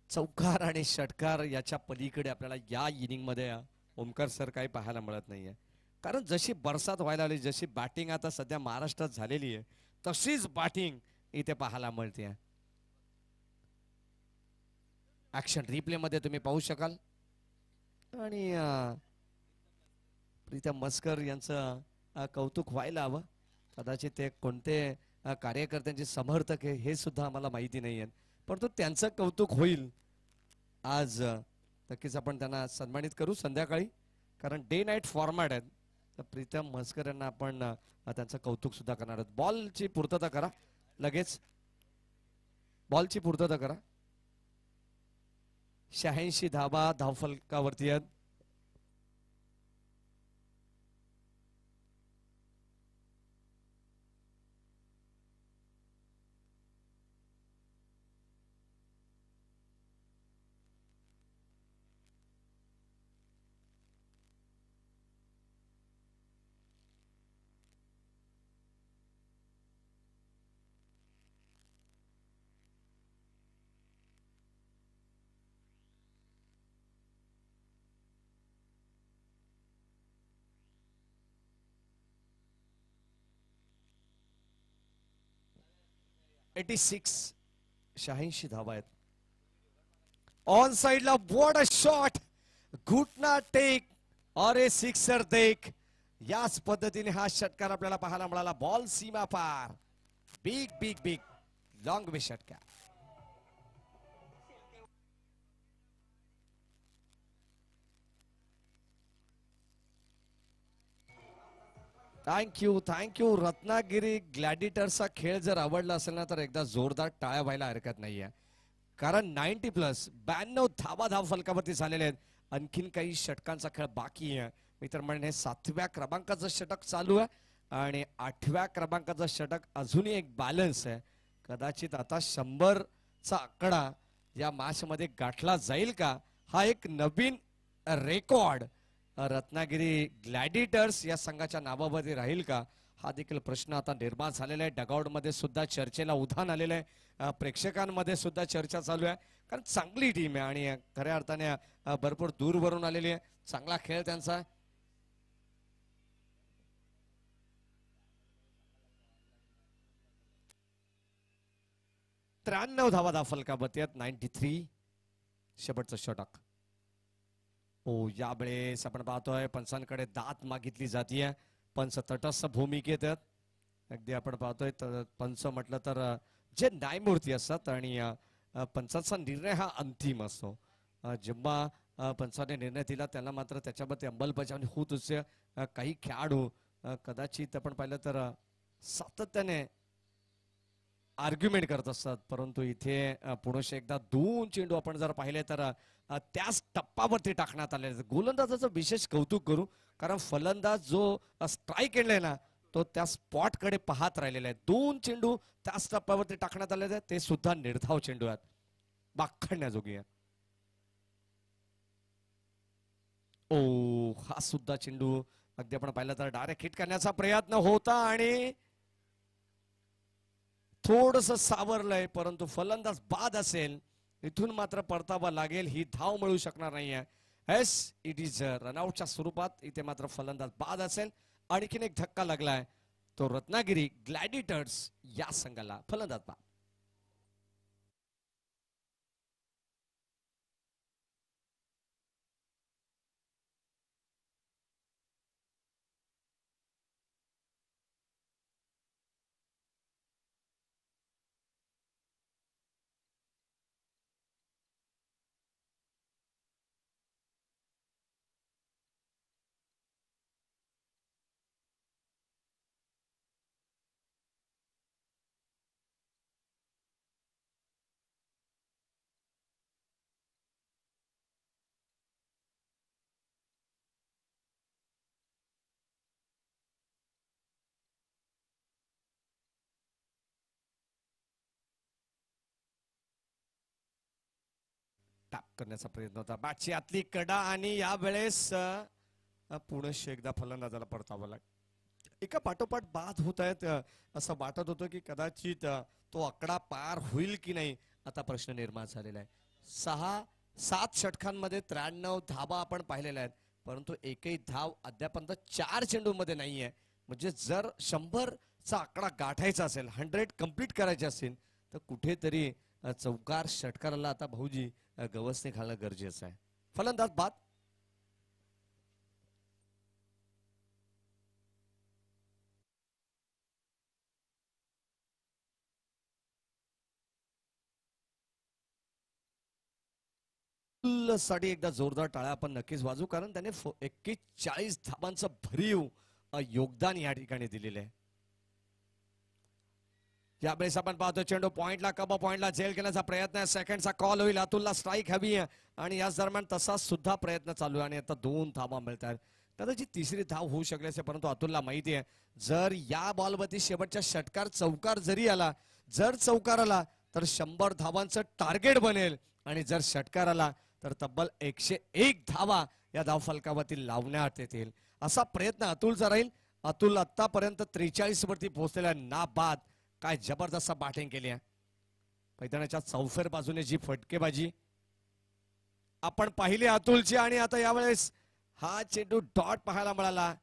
चौकार आणि षटकार याच्या पलीकडे आपल्याला या इनिंग मध्ये ओमकार सर काही पाहायला मिळत नाहीये. कारण जशी बरसात व्हायला लागली, जशी बॅटिंग आता सध्या महाराष्ट्रात झालेली आहे, तशीच बॅटिंग इथे पाहायला मिळते. ऍक्शन रिप्ले मध्ये तुम्ही पाहू शकाल आणि प्रीतम मस्कर यांचं कौतुक व्हायला हवं. कदाचित ते कोणते कार्यकर्त्यांचे समर्थक आहे हे सुद्धा आम्हाला माहिती नाहीये, परंतु त्यांचं कौतुक होईल. आज नक्कीच आपण त्यांना सन्मानित करू संध्याकाळी, कारण डे नाईट फॉर्मॅट आहे. तर प्रीतम म्हसकर यांना आपण त्यांचं कौतुक सुद्धा करणार आहोत. बॉलची पूर्तता करा, लगेच बॉलची पूर्तता करा. 86 धावा धावफलकावरती आहेत. शहाऐंशी धावा आहेत. ऑन साइडला व्हाट अ शॉट, घुटना टेक और ए सिक्सर देख. याच पद्धतीने हा षटकार आपल्याला पाहायला मिळाला. बॉल सीमा पार, बिग बिग बिग लॉंग बी षटकार. थँक्यू. रत्नागिरी ग्लॅडिटर्सचा खेळ जर आवडला असेल ना तर एकदा जोरदार टाळ्या व्हायला हरकत नाहीये. कारण 90+ 92 धाव फलकावरती झालेले आहेत. आणखीन काही षटकांचा खेळ बाकी आहे. मी तर म्हणेन 7व्या क्रमांकाचं षटक चालू आहे आणि 8व्या क्रमांकाचं षटक अजूनही एक बॅलन्स आहे. कदाचित आता 100चा आकडा या मॅच मध्ये गाठला जाईल का, हा एक नवीन रेकॉर्ड रत्नागिरी ग्लॅडिटर्स या संघाच्या नावामध्ये राहील का, हा देखील प्रश्न आता निर्माण झालेला आहे. डगआउट मध्ये सुद्धा चर्चेला उधाण आलेलं आहे. प्रेक्षकांमध्ये सुद्धा चर्चा चालू आहे. कारण चांगली टीम आहे आणि खऱ्या अर्थाने भरपूर दूरवरून आलेली आहे. चांगला खेळ त्यांचा. त्र्याण्णव धावा फलकावरती आहेत. 93 शेवटचं षटक. यावेळेस आपण पाहतोय पंचांकडे दात मागितली जातीये. पंच तटस्थ भूमिकेत आहेत. अगदी आपण पाहतोय पंच म्हटलं तर जे न्यायमूर्ती असतात आणि पंचाचा निर्णय हा अंतिम असतो. जेव्हा पंचाने निर्णय दिला त्याला मात्र त्याच्यामध्ये अंमलबजावणी होत असते. काही खेळाडू कदाचित आपण पाहिलं तर सातत्याने आर्ग्युमेंट करत असतात, परंतु इथे पुनश एकदा 2 चेंडू आपण जर पाहिले तर त्याच टप्पावरती टाकण्यात आले. गोलंदाजाचं विशेष कौतुक करू, कारण फलंदाज जो स्ट्राईक केलाय ना तो त्या स्पॉट कडे पाहत राहिलेला आहे. 2 चेंडू त्याच टप्प्यावरती टाकण्यात आले आहेत. ते सुद्धा निर्धाव चेंडू आहेत, बाखडण्याजोगी आहे. हा सुद्धा चेंडू अगदी आपण पाहिलं तर डायरेक्ट हिट करण्याचा प्रयत्न होता आणि थोडस सावरलंय, परंतु फलंदाज बाद असेल. इथून मात्र परतावा लागेल, ही धाव मिळू शकणार नाहीये. इट इज रनआउटच्या स्वरूपात इथे मात्र फलंदाज बाद असेल. आणखीन एक धक्का लागलाय, तो रत्नागिरी ग्लॅडिटर्स या संघाला. फलंदाज बाद. टॅप करण्याचा प्रयत्न होता. बॅटची आतली कडा आणि यावेळेस पुनश एकदा फलंदाजाला परतावं लागेल. एका पाठोपाठ बाद होत आहेत. असं वाटत होतं की कदाचित तो आकडा पार होईल की नाही. आता प्रश्न निर्माण झालेला आहे. 6-7 षटकांमध्ये 93 धावा आपण पाहिलेल्या आहेत, परंतु एकही धाव अद्यापर्यंत 4 चेंडूमध्ये नाहीये. म्हणजे जर 100चा आकडा गाठायचा असेल, 100 कंप्लीट करायचे असेल, तर कुठेतरी चौकार षटकाराला आता भाऊजी गवसने घालणं गरजेचं आहे. फलंदाज बाद. साठी एकदा जोरदार टाळ्या आपण नक्कीच वाजू, कारण त्याने 41 धावांचं भरीव योगदान या ठिकाणी दिलेलं आहे. यावेळेस आपण पाहतो चेंडू पॉइंटला, कबा पॉइंटला झेल घेण्याचा प्रयत्न आहे. सेकंडचा कॉल होईल, अतुलला स्ट्राईक हवी आहे आणि याच दरम्यान तसा सुद्धा प्रयत्न चालू आहे आणि आता 2 धावा मिळतात. कदाचित तिसरी धाव होऊ शकली असेल, परंतु अतुलला माहिती आहे जर या बॉलवरती शेवटच्या षटकार चौकार जरी आला, जर चौकार आला तर 100 धावांचं टार्गेट बनेल आणि जर षटकार आला तर तब्बल 101 धावा या धावफलकावरती लावण्यात येतील. असा प्रयत्न अतुलचा राहील. अतुल आतापर्यंत 43 वरती पोहोचलेला नाबाद. काय जबरदस्त बॅटिंग केली आहे. मैदानाच्या चौफेर बाजूने जी फटकेबाजी आपण पाहिली अतुलची, आणि आता यावेळेस हा चेंडू डॉट पाहायला मिळाला.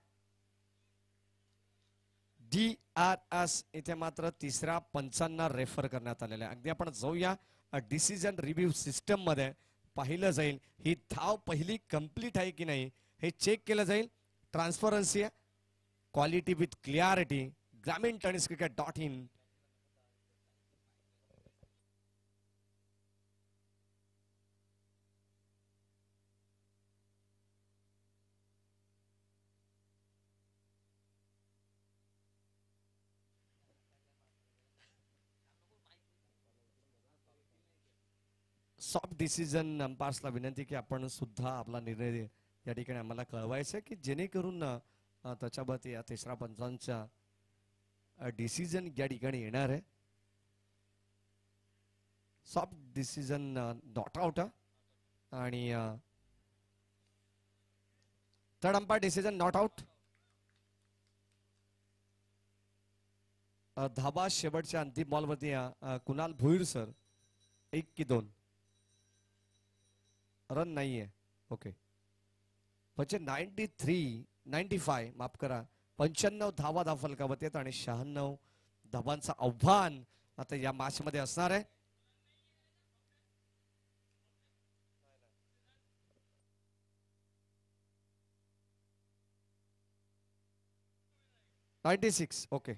DRS इथे मात्र तिसऱ्या पंचांना रेफर करण्यात आलेला आहे. अगदी आपण जाऊया डिसिजन रिव्ह्यू सिस्टम मध्ये, पाहिलं जाईल ही धाव पहिली कंप्लीट आहे की नाही हे चेक केलं जाईल. Transparency, quality with clarity, Gramin tennis cricket .in. Soft decision अंपायर्सला विनंती की आपण सुद्धा आपला निर्णय या ठिकाणी आम्हाला कळवायचा की जेणेकरून त्याच्यावरती या तिसरा पंचांचा डिसिजन या ठिकाणी येणार आहे. सॉफ्ट डिसिजन नॉट आउट आणि third umpire decision not out. धाबा शेवटच्या अंतिम बॉलवरती कुणाल भुईर सर 1 की 2 रन नाहीये. ओके म्हणजे 95 माफ करा 95 धावा फलकावरती आहेत आणि 96 धावांचं आव्हान आता या मॅच मध्ये असणार आहे. ओके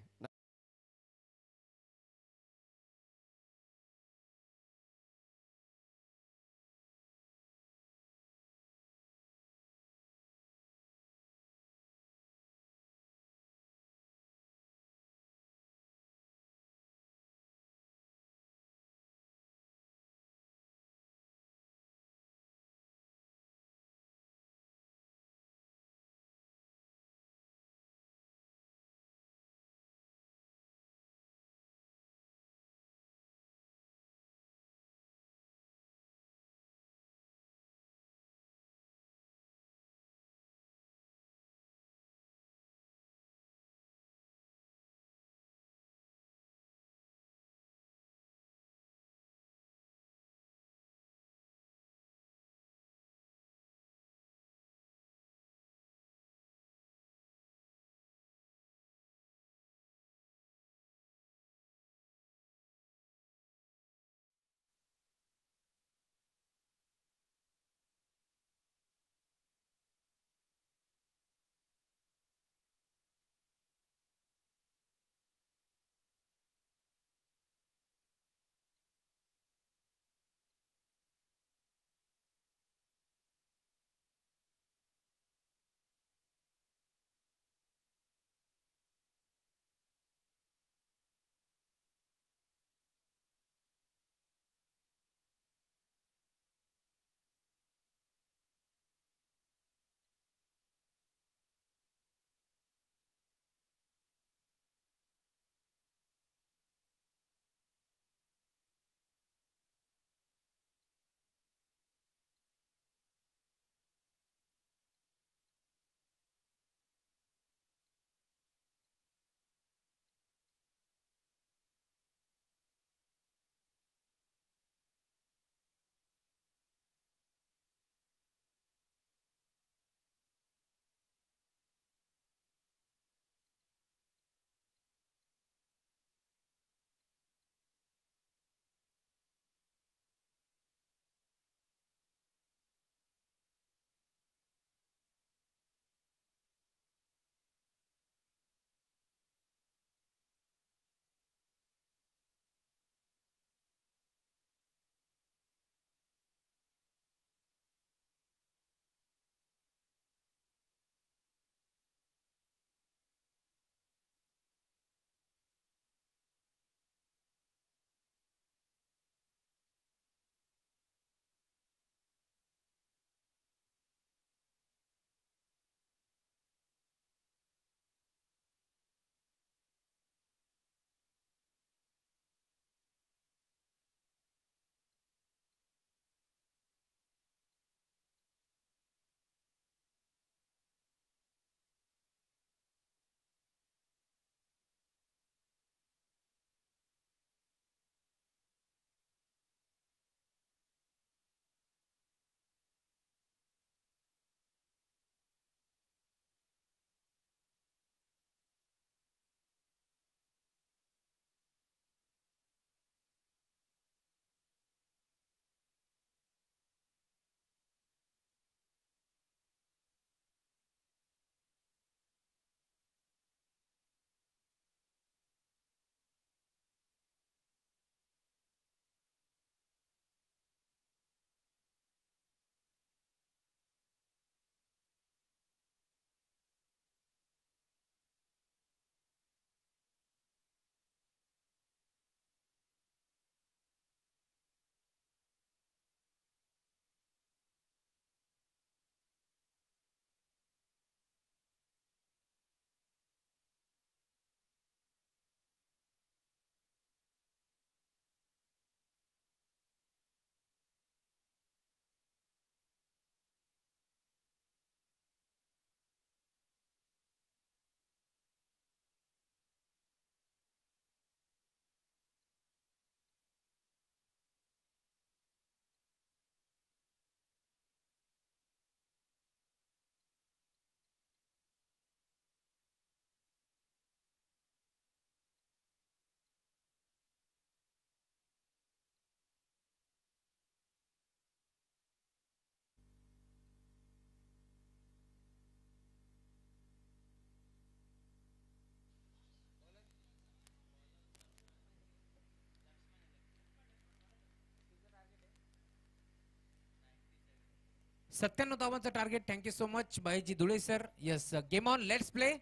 97 धावांचं टार्गेट. थँक्यू सो मच बाईजी Dhule sir. Yes game on, let's play.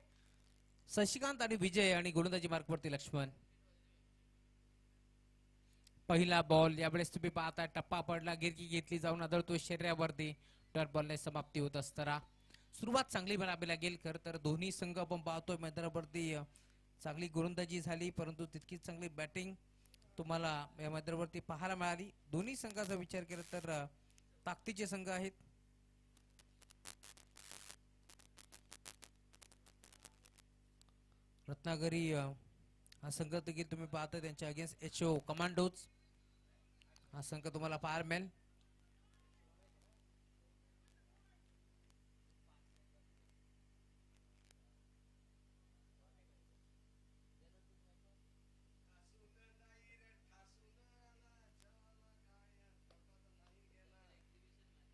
Shashikant आणि विजय आणि गोलंदाजी मार्कवरती लक्ष्मण. पहिला बॉल यावेळेस तुम्ही पाहता टप्पा पडला, गिरकी घेतली जाऊन आदळतो शरीरावरती. डॉट बॉलने समाप्ती होत असताना सुरुवात चांगली म्हणावी लागेल. खर तर दोन्ही संघ आपण पाहतोय मैदानावरती चांगली गोलंदाजी झाली, परंतु तितकीच चांगली बॅटिंग तुम्हाला या मैदानावरती पाहायला मिळाली. दोन्ही संघाचा विचार केला तर ताकदीचे संघ आहेत. रत्नागिरी हा संघ देखील तुम्ही पाहता त्यांच्या अगेन्स्ट HO कमांडोज हा संघ तुम्हाला पाहायला मिळेल.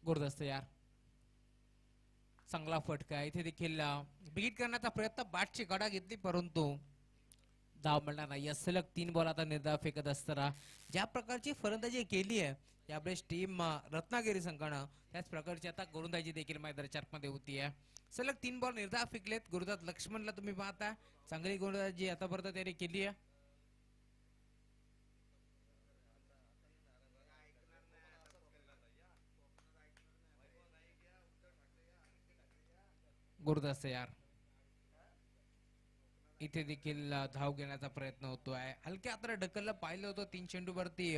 गुरदस्त यार, चांगला फटका. इथे देखील बीट करण्याचा प्रयत्न, बॅटची गडा घेतली परंतु धाव मिळणार नाही. सलग 3 बॉल आता निर्धाव फेकत असताना ज्या प्रकारची फलंदाजी केली आहे यावेळेस टीम रत्नागिरी संघानं, त्याच प्रकारची आता गोलंदाजी देखील मैदानाच्या आतमध्ये होतीये. सलग 3 बॉल निर्धाव फेकलेत. गुरुदास लक्ष्मणला तुम्ही पाहता चांगली गोलंदाजी आतापर्यंत त्याने केली आहे. गुरुदास यार, इथे देखील धाव घेण्याचा प्रयत्न होतोय. हलक्या आता ढकलला पाहिलं होतं 3 चेंडूवरती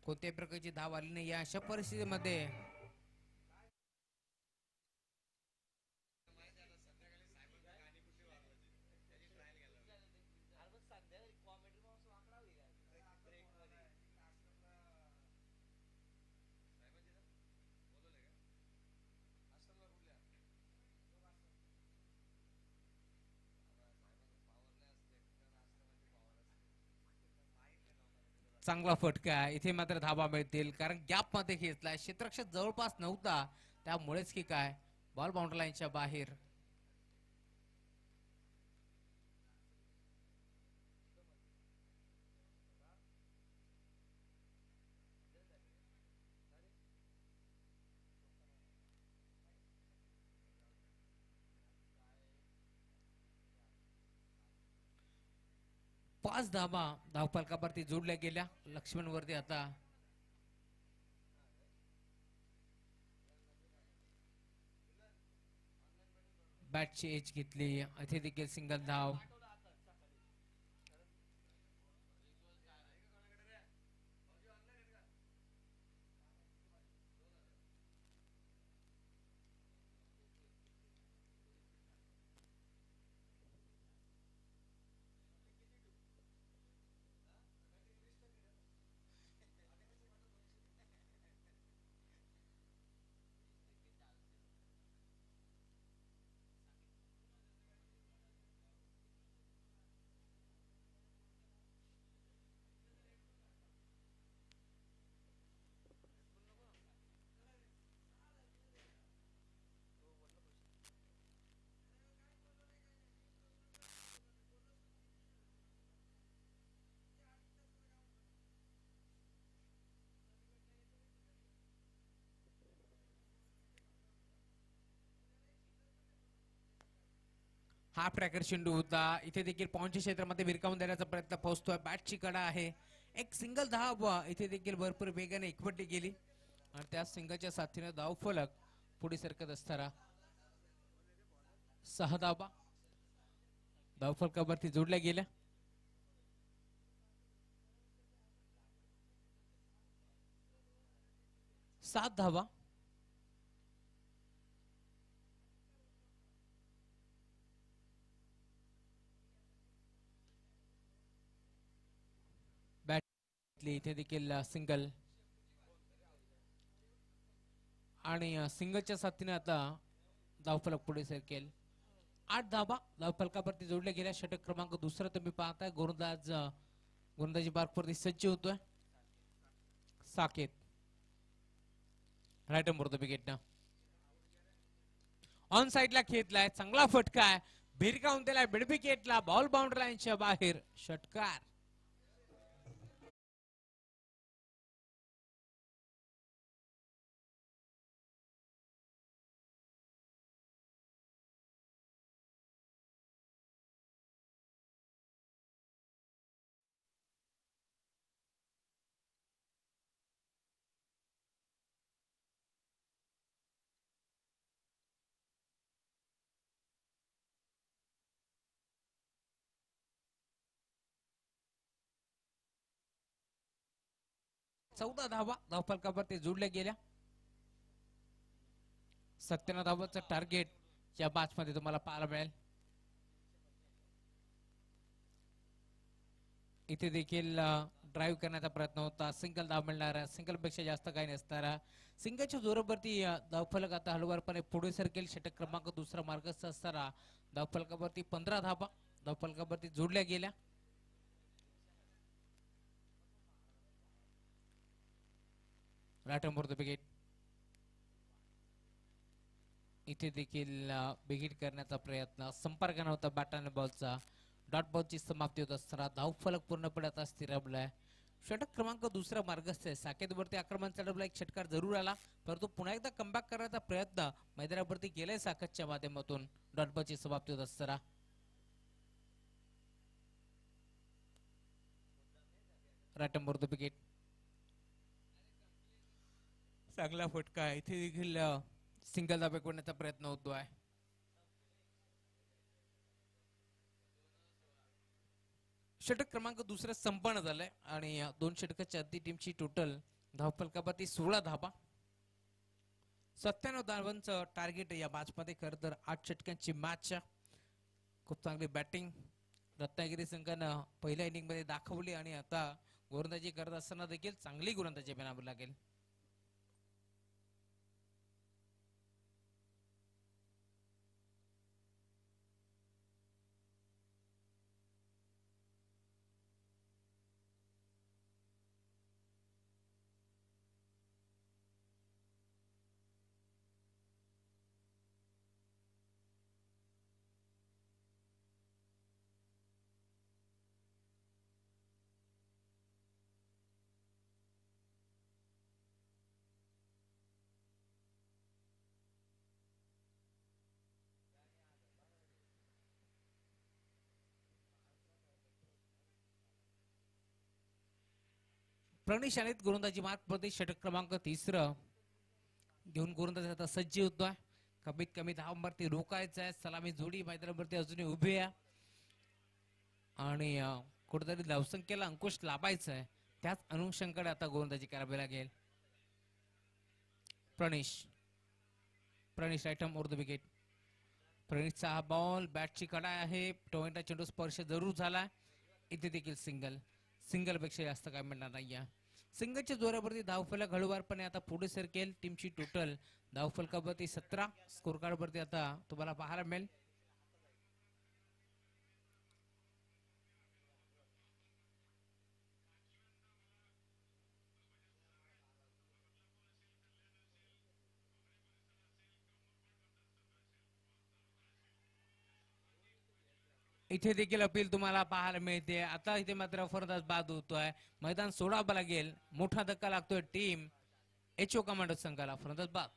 कोणत्याही प्रकारची धाव आली नाही. या अशा परिस्थितीमध्ये चांगला फटका. इथे मात्र धाबा मिळतील कारण गॅप मध्ये घेतलाय. क्षेत्ररक्षक जवळपास नव्हता त्यामुळेच की काय बॉल बाउंड्री लाईनच्या बाहेर. पाच धाबा धावफलकावरती जोडल्या गेल्या. लक्ष्मण वरती आता बॅटची एज घेतली. इथे देखील सिंगल धाव. हाफ ट्रॅकर चेंडू होता. इथे देखील पॉइंटच्या क्षेत्रामध्ये विरकावून देण्याचा प्रयत्न पोहोचतोय. बॅटची कडा आहे. एक सिंगल धाव इथे देखील भरपूर वेगाने एकवटली गेली आणि त्या सिंगलच्या साथीने धाव फलक पुढे सरकत असताना 6 धावा धाव फलकावरती जोडल्या गेल्या. 7 धावा इथे देखील सिंगल आणि सिंगलच्या साथीने आता धावफलक पुढे सरकेल. 8 धावा धावफलकावरती जोडल्या गेल्या. षटक क्रमांक 2 तुम्ही पाहताय. गोलंदाजी मार्कवरती सज्ज होतोय साकेत. राईट मोर विकेट ना ऑन साइडला खेळलाय. चांगला फटका आहे. भिरकावून दिलाय मिड विकेटला. बॉल बाउंड्री लाईनच्या बाहेर. षटकार. 14 धावा धावफलकावरती जोडल्या गेल्या. 97 धावांचं टार्गेट या मॅच मध्ये तुम्हाला पाहायला मिळेल. इथे देखील ड्राईव्ह करण्याचा प्रयत्न होता. सिंगल धाव मिळणारा, सिंगल पेक्षा जास्त काही नसणारा, सिंगलच्या जोरावरती धावफलक आता हळूवारपणे पुढे सरकेल. षटक क्रमांक दुसरा मार्गस्थ असताना धावफलकावरती 15 धावा धावफलकावरती जोडल्या गेल्या. राठंबोर विकेट. इथे देखील बिगिट करण्याचा प्रयत्न, संपर्क नव्हता बॅट आणि बॉलचा. डॉट बॉलची समाप्ती होत असताना धावफलक पूर्णपणे आता स्थिरावलाय. षटक क्रमांक दुसरा मार्गस्थ आहे. साकेतवरती आक्रमण चढवलं, एक षटकार जरूर आला, परंतु पुन्हा एकदा कमबॅक करण्याचा प्रयत्न मैदानावरती केलाय साकतच्या माध्यमातून. डॉट बॉलची समाप्ती होत असताना राठंबोर विकेट. चांगला फटका. इथे देखील सिंगल धाबा करण्याचा प्रयत्न होतोय. षटक क्रमांक दुसरा संपन्न झालाय आणि 2 षटकाच्या अगदी टीमची टोटल धावफलकावरती 16 धाबा. 97 धावांचं टार्गेट या मॅच मध्ये. खरं तर 8 षटकांची मॅच. खूप चांगली बॅटिंग रत्नागिरी संघानं पहिल्या इनिंग मध्ये दाखवली आणि आता गोलंदाजी करत असताना देखील चांगली गोलंदाजी बनावी लागेल. प्रणीश आणि गोलंदाजी मार्ग मध्ये षटक क्रमांक तिसरं घेऊन गोलंदाज आता सज्ज होतोय. कमीत कमी धावांवरती रोखायचं आहे. सलामी जोडी मैदानावरती अजूनही उभी आहे आणि कुठेतरी धावसंख्येला अंकुश लाभायचा आहे. त्याच अनुषंगाने आता गोलंदाजी करावी लागेल. Pranish राईटम or the wicket. प्रणीशचा हा बॉल बॅटची कडा आहे. टोवेंटा चेंडू स्पर्श जरूर झाला. इथे देखील सिंगल पेक्षा जास्त काय मिळणार नाही. सिंगलच्या जोरावरती धावफलक हळूवारपणे आता पुढे सरकेल. टीमची टोटल धावफलकावरती 17. स्कोर कार्ड वरती आता तुम्हाला पाहायला मिळेल. इथे देखील अपील तुम्हाला पाहायला मिळते. आता इथे मात्र फरदास बाद होतोय. मैदान सोडावं लागेल. मोठा धक्का लागतोय टीम एचओ कमांडो संघाला. फरदास बाद.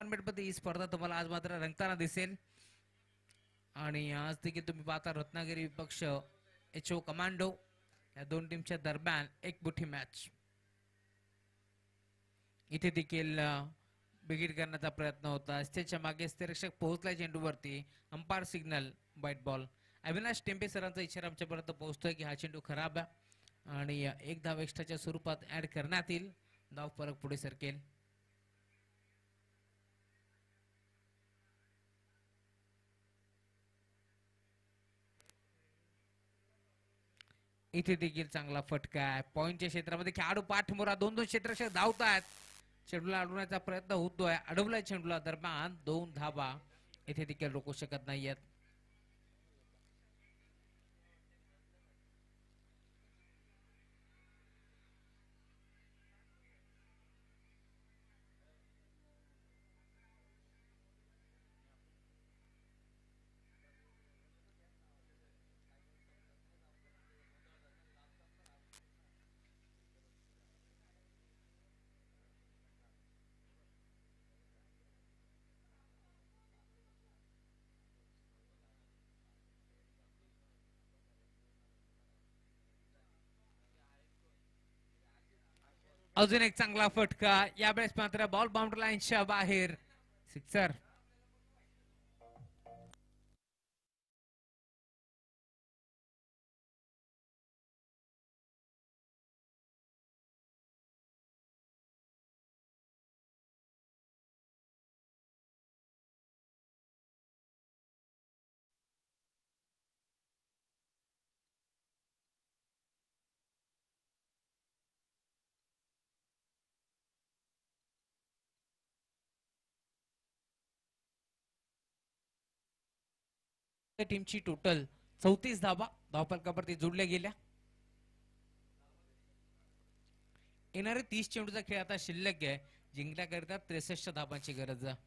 फॉर्मेट मध्ये ही स्पर्धा तुम्हाला आज मात्र रंगताना दिसेल. आणि आज देखील तुम्ही पाहता रत्नागिरी विपक्ष HO कमांडो या दोन टीमच्या दरम्यान एक मोठी मॅच. इथे देखील बिगिट करण्याचा प्रयत्न होता. त्याच्या मागे रक्षक पोहोचलाय चेंडूवरती. Umpire signal wide ball. Avinash Tembe सरांचा इशारा आमच्यापर्यंत पोहोचतोय की हा चेंडू खराब आहे आणि एक धाव एक्स्ट्राच्या स्वरूपात ऍड करण्यात येईल. धाव फरक पुढे सरकेल. इथे देखील चांगला फटका आहे. पॉइंटच्या क्षेत्रामध्ये खेळाडू पाठमोरा दोन क्षेत्ररक्षक धावतात. चेंडूला अडवण्याचा प्रयत्न होतोय. अडवलाय चेंडूला. दरम्यान 2 धावा इथे देखील रोखू शकत नाहीयेत. अजून एक चांगला फटका. यावेळेस मात्र बॉल बाउंड्री लाईनच्या बाहेर. सिक्सर. टीमची टोटल 34 धावा धावफलकावरती जोडल्या गेल्या. येणारे 30 चेंडूचा खेळ आता शिल्लक आहे. जिंकण्याकरिता 63 धावांची गरज आहे.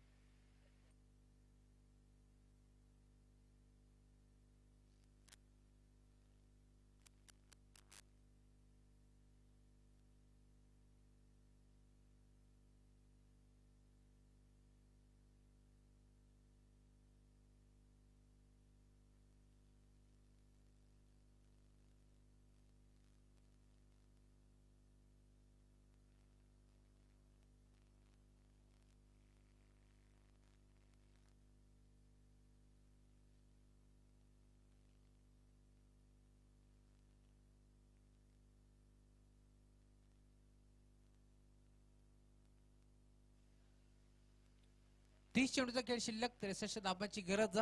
तीस चेंडूचा खेळ शिल्लक 63 धाबांची गरज.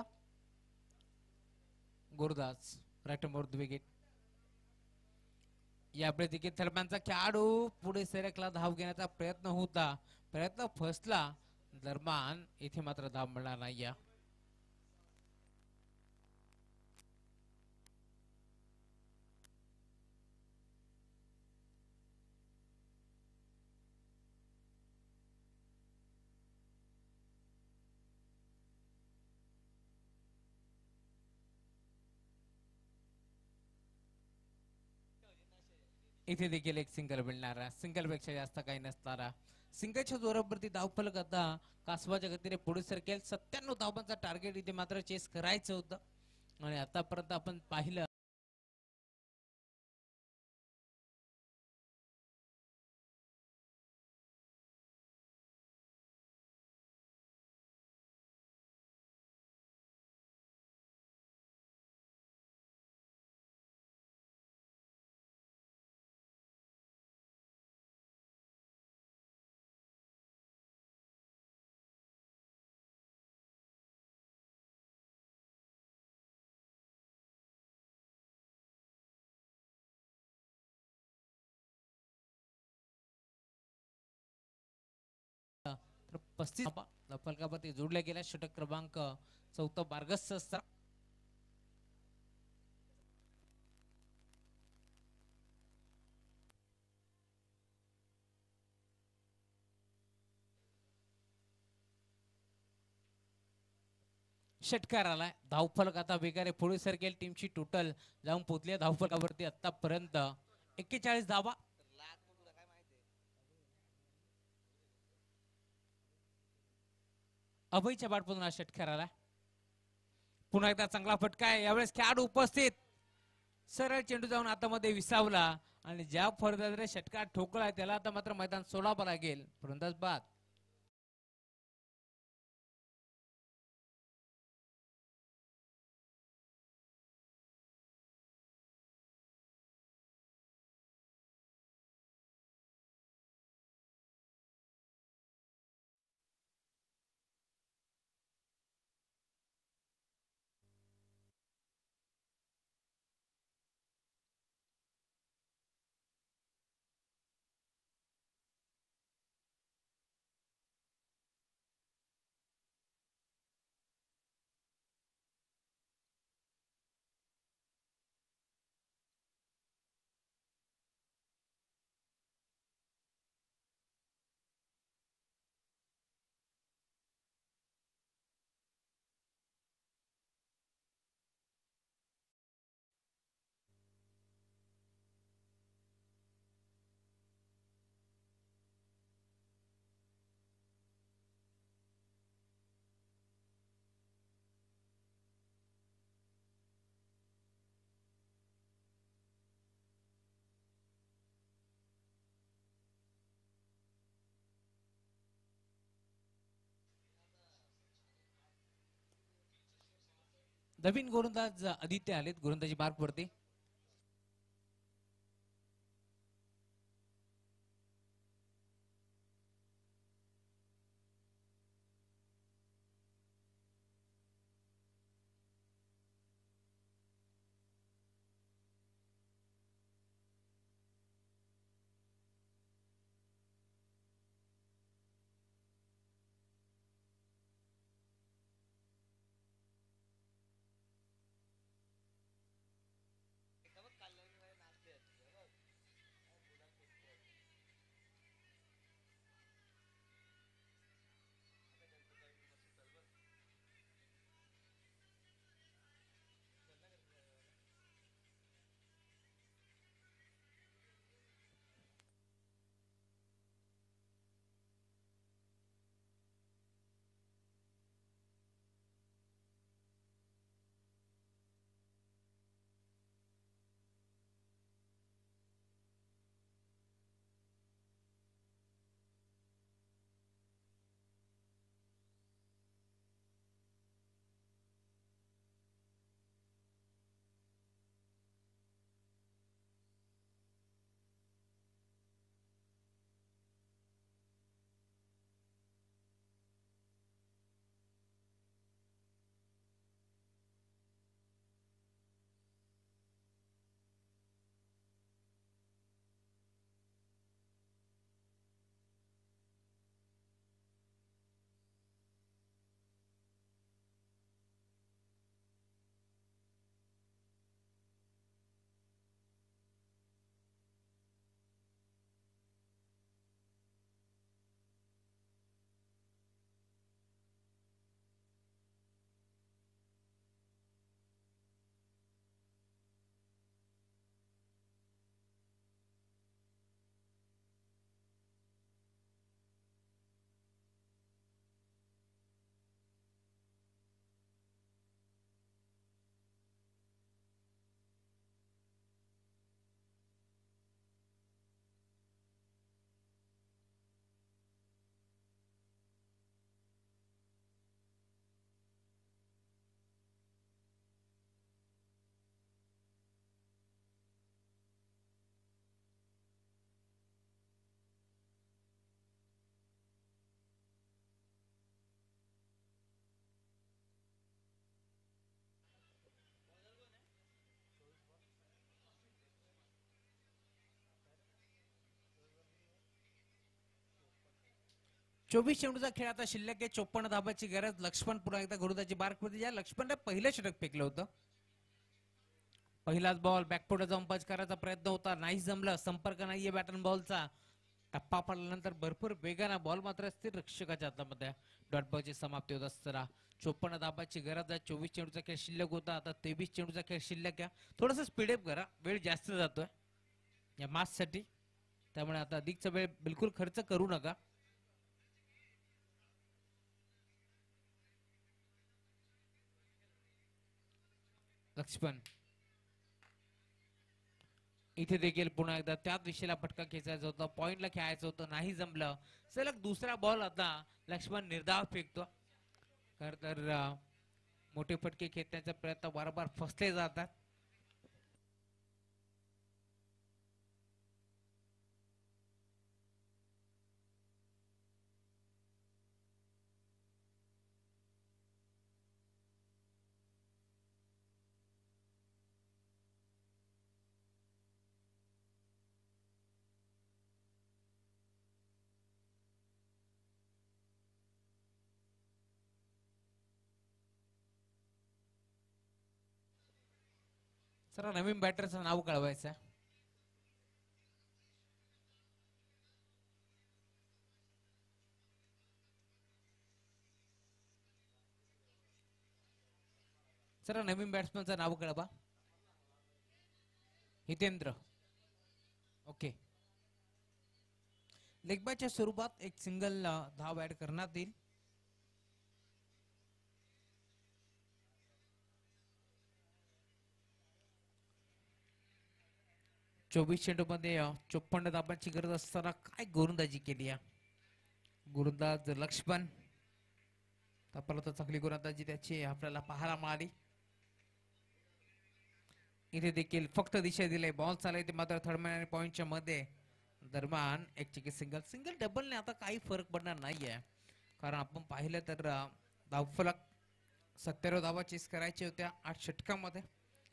Gurudas right more wicket. यापुढे देखील दरम्यानचा खेळाडू पुढे सरकला. धाव घेण्याचा प्रयत्न होता. प्रयत्न फसला. दरम्यान इथे मात्र धाव मिळणार नाही. इथे देखील एक सिंगल मिळणारा. सिंगल पेक्षा जास्त काही नसणारा. सिंगलच्या जोरावरती धावफलक आता कासवाच्या गतीने पुढे सरकेल. 97 धावांचा टार्गेट इथे मात्र चेस करायचं होतं आणि आतापर्यंत आपण पाहिलं तर 35 फलकावरती जोडल्या गेल्या. षटक क्रमांक 14 बार्गस असतात. षटकार आलाय. धावफलक आता वेगाने पुढे सरकेल. टीमची टोटल जाऊन पोहोचली धावफलकावरती आतापर्यंत 41 धावा. अभयच्या बाटपासून हा षटकार आला. पुन्हा एकदा चांगला फटका आहे. यावेळेस खेळाडू उपस्थित सरळ चेंडू जाऊन आतामध्ये विसावला आणि ज्या फलंदाजाने षटकार ठोकलाय त्याला आता मात्र मैदान सोडावं लागेल. फलंदाज बाद. नवीन गोलंदाज आदित्य आलेत गोलंदाजी मार्क वरती. चोवीस चेंडूचा खेळ आता शिल्लक आहे. 54 धाबाची गरज. लक्ष्मण पुन्हा एकदा गोलंदाजी मार्कमध्ये. या लक्ष्मणने पहिलं षटक फेकलं होतं. पहिलाच बॉल बॅकफुट जाऊन पंच करायचा प्रयत्न होता, नाही जमलं. संपर्क नाहीये बॅटन बॉलचा. टप्पा पडल्यानंतर भरपूर वेगाने बॉल मात्र स्थिर रक्षकाच्या हातामध्ये डॉट बॉलची समाप्ती होत असताना 54 धाबाची गरज आहे. 24 चेंडूचा खेळ शिल्लक होता, आता 23 चेंडूचा खेळ शिल्लक आहे. थोडस स्पीडअप करा, वेळ जास्त जातोय या मॅच साठी, त्यामुळे आता अधिकचा वेळ बिलकुल खर्च करू नका. लक्ष्मण इथे देखील पुन्हा एकदा त्याच दिशेला फटका खेचायचा होता, पॉइंटला खेळायचं होतं, नाही जमलं. सलग दुसरा बॉल आता लक्ष्मण निर्धाव फेकतो. खर तर मोठे फटके खेचण्याचा प्रयत्न वारंवार फसले जातात. सर नवीन बॅटरचं नाव कळवायचं. सर नवीन बॅट्समनचं नाव कळवा. हितेंद्र. ओके. लेगबायच्या स्वरूपात एक सिंगल धाव ऍड करण्यात येईल. चोवीस चेंडू मध्ये 54 धावांची गरज असताना काय गोलंदाजी केली आहे गोलंदाज लक्ष्मण. परत चांगली गोलंदाजी त्याची आपल्याला पाहायला मिळाली. इथे देखील फक्त दिशा दिले, बॉल चालले ते मात्र थर्डमॅन आणि पॉइंटच्या मध्ये दरम्यान एक चिकी सिंगल. सिंगल डबलने आता काही फरक पडणार नाहीये, कारण आपण पाहिलं तर धावफलक 70 धावा चेस करायच्या होत्या 8 षटकामध्ये.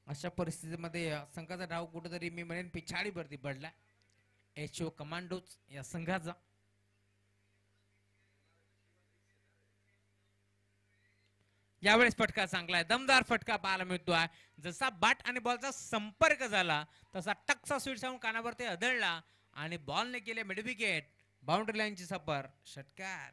अशा परिस्थितीमध्ये संघाचा डाव कुठेतरी मी म्हणेन पिछाडीवरती पडला एचओ कमांडोज या संघाचा. यावेळेस फटका चांगला आहे, दमदार फटका पाहायला मिळतोय. जसा बॅट आणि बॉलचा संपर्क झाला तसा टकचा स्वीट साऊंड कानावरती आदळला आणि बॉलने केले मिड विकेट. बाउंड्री लाईनची सपर षटकार.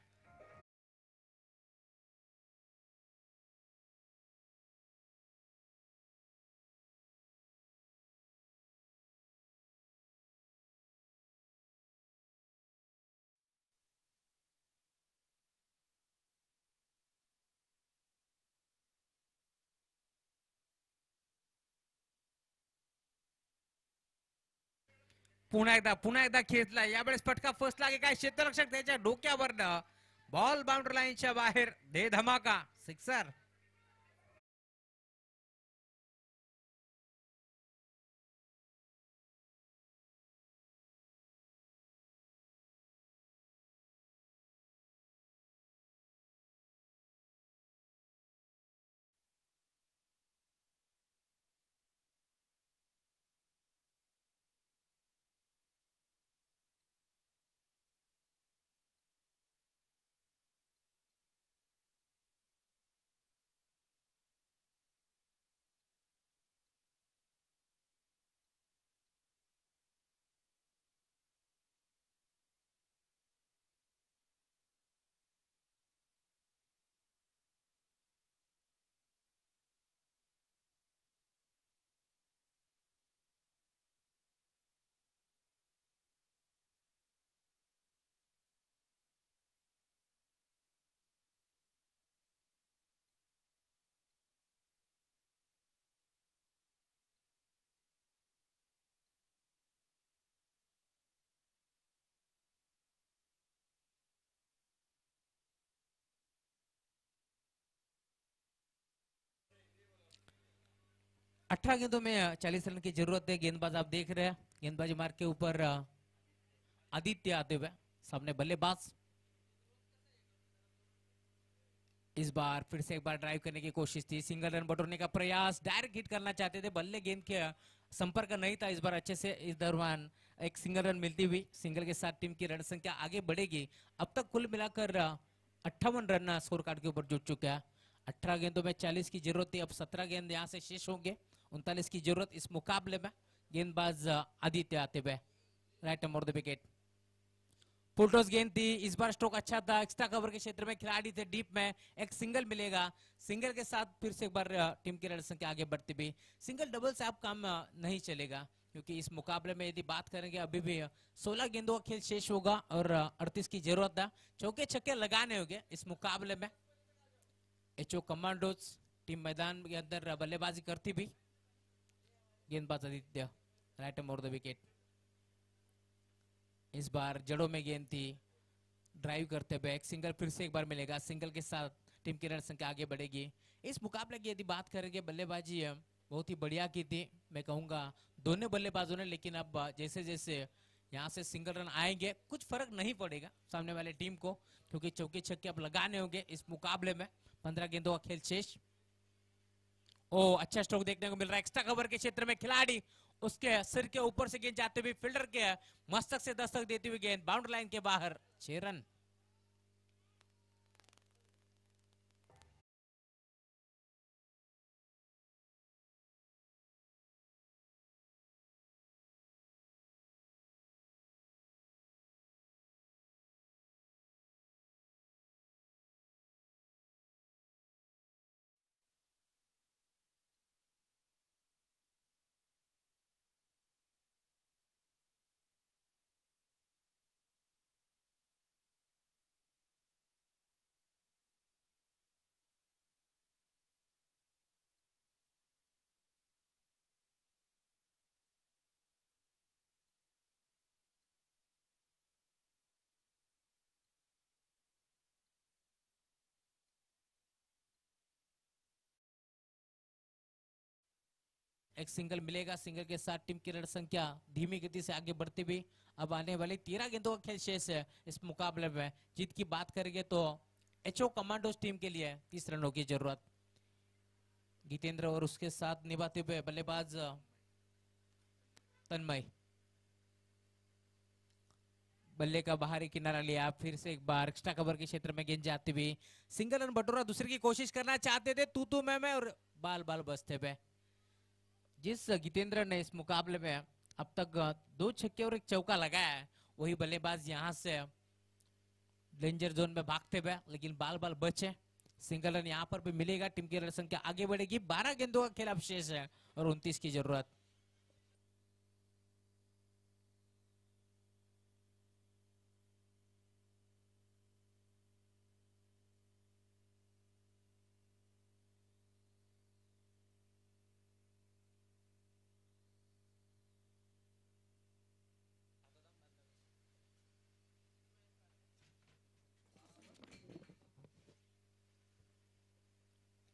पुन्हा एकदा खेचला. यावेळेस फटका फर्स्ट लागे काय क्षेत्ररक्षक त्याच्या डोक्यावरनं. बॉल बाउंड्री लाईनच्या बाहेर. दे धमाका सिक्सर. अठारह गेंदों में 40 रन की जरूरत है. गेंदबाज आप देख रहे हैं, गेंदबाजी मार्ग के ऊपर आदित्य आते हुए. सामने बल्लेबाज. इस बार फिर से एक बार ड्राइव करने की कोशिश थी, सिंगल रन बटोरने का प्रयास, डायरेक्ट हिट करना चाहते थे, बल्ले गेंद के संपर्क नहीं था. इस बार अच्छे से इस दौरान एक सिंगल रन मिलती हुई. सिंगल के साथ टीम की रन संख्या आगे बढ़ेगी. अब तक कुल मिलाकर 58 रन स्कोर कार्ड के ऊपर जुट चुका है. 18 गेंदों में 40 की जरूरत थी, अब 17 गेंद यहाँ से शेष होंगे. 39 की जरूरत इस मुकाबले में. गेंदबाज आदित्य आते हुए right number the wicket. Full toss गेंद थी, इस बार स्ट्रोक अच्छा था. एक्स्ट्रा कवर के क्षेत्र में खिलाड़ी थे डीप में. एक सिंगल मिलेगा. सिंगल के साथ फिर से एक बार टीम की रन संख्या आगे बढ़ती भी. सिंगल डबल से आप काम नहीं चलेगा, क्योंकि इस मुकाबले में यदि बात करेंगे अभी भी 16 गेंदों का खेल शेष होगा और 38 की जरूरत है. चौके छक्के लगाने होंगे इस मुकाबले में. एचओ कमांडोज टीम मैदान के अंदर बल्लेबाजी करती भी. गेंदबाज Aditya right over the wicket. इस बार जड़ों में गेंद थी, ड्राइव करते हुए एक सिंगल फिर से एक बार मिलेगा। सिंगल के साथ टीम की रन संख्या आगे बढ़ेगी। इस मुकाबले की यदि बात करेंगे, बल्लेबाजी बहुत ही बढ़िया की थी मैं कहूंगा दोनों बल्लेबाजों ने, लेकिन अब जैसे जैसे यहाँ से सिंगल रन आएंगे कुछ फर्क नहीं पड़ेगा सामने वाले टीम को, क्योंकि चौके छक्के अब लगाने होंगे इस मुकाबले में। 15 गेंदों का खेल शेष। ओ अच्छा स्ट्रोक देखने को मिल रहा है एक्स्ट्रा कवर के क्षेत्र में। खिलाड़ी उसके सिर के ऊपर से गेंद जाते हुए फील्डर के मस्तक से दस्तक देती हुई गेंद बाउंड्री लाइन के बाहर। 6 रन। एक सिंगल मिलेगा, सिंगल के साथ टीम की रन संख्या धीमी गति से आगे बढ़ती हुई अब आने वाली 13 गेंदों का खेल शेष है इस मुकाबले में। जीत की बात करेंगे तो एचओ कमांडोज टीम के लिए 30 रनों की जरूरत। गीतेंद्र और उसके साथ निभाते हुए बल्लेबाज तन्मय। बल्ले का बाहरी किनारा लिया, फिर से एक बार एक्स्ट्रा कवर के क्षेत्र में गेंद जाती हुई सिंगल रन बटोरा दूसरे की कोशिश करना चाहते थे, तू मैं और बाल बाल बचते हुए। जिस गीतेंद्र ने इस मुकाबले में अब तक 2 छक्के और 1 चौका लगाया है, वही बल्लेबाज यहां से डेंजर जोन में भागते हुए लेकिन बाल बाल बचे। सिंगल रन यहां पर भी मिलेगा, टीम की रन संख्या आगे बढ़ेगी। 12 गेंदों का खेल अब शेष है और 29 की जरूरत।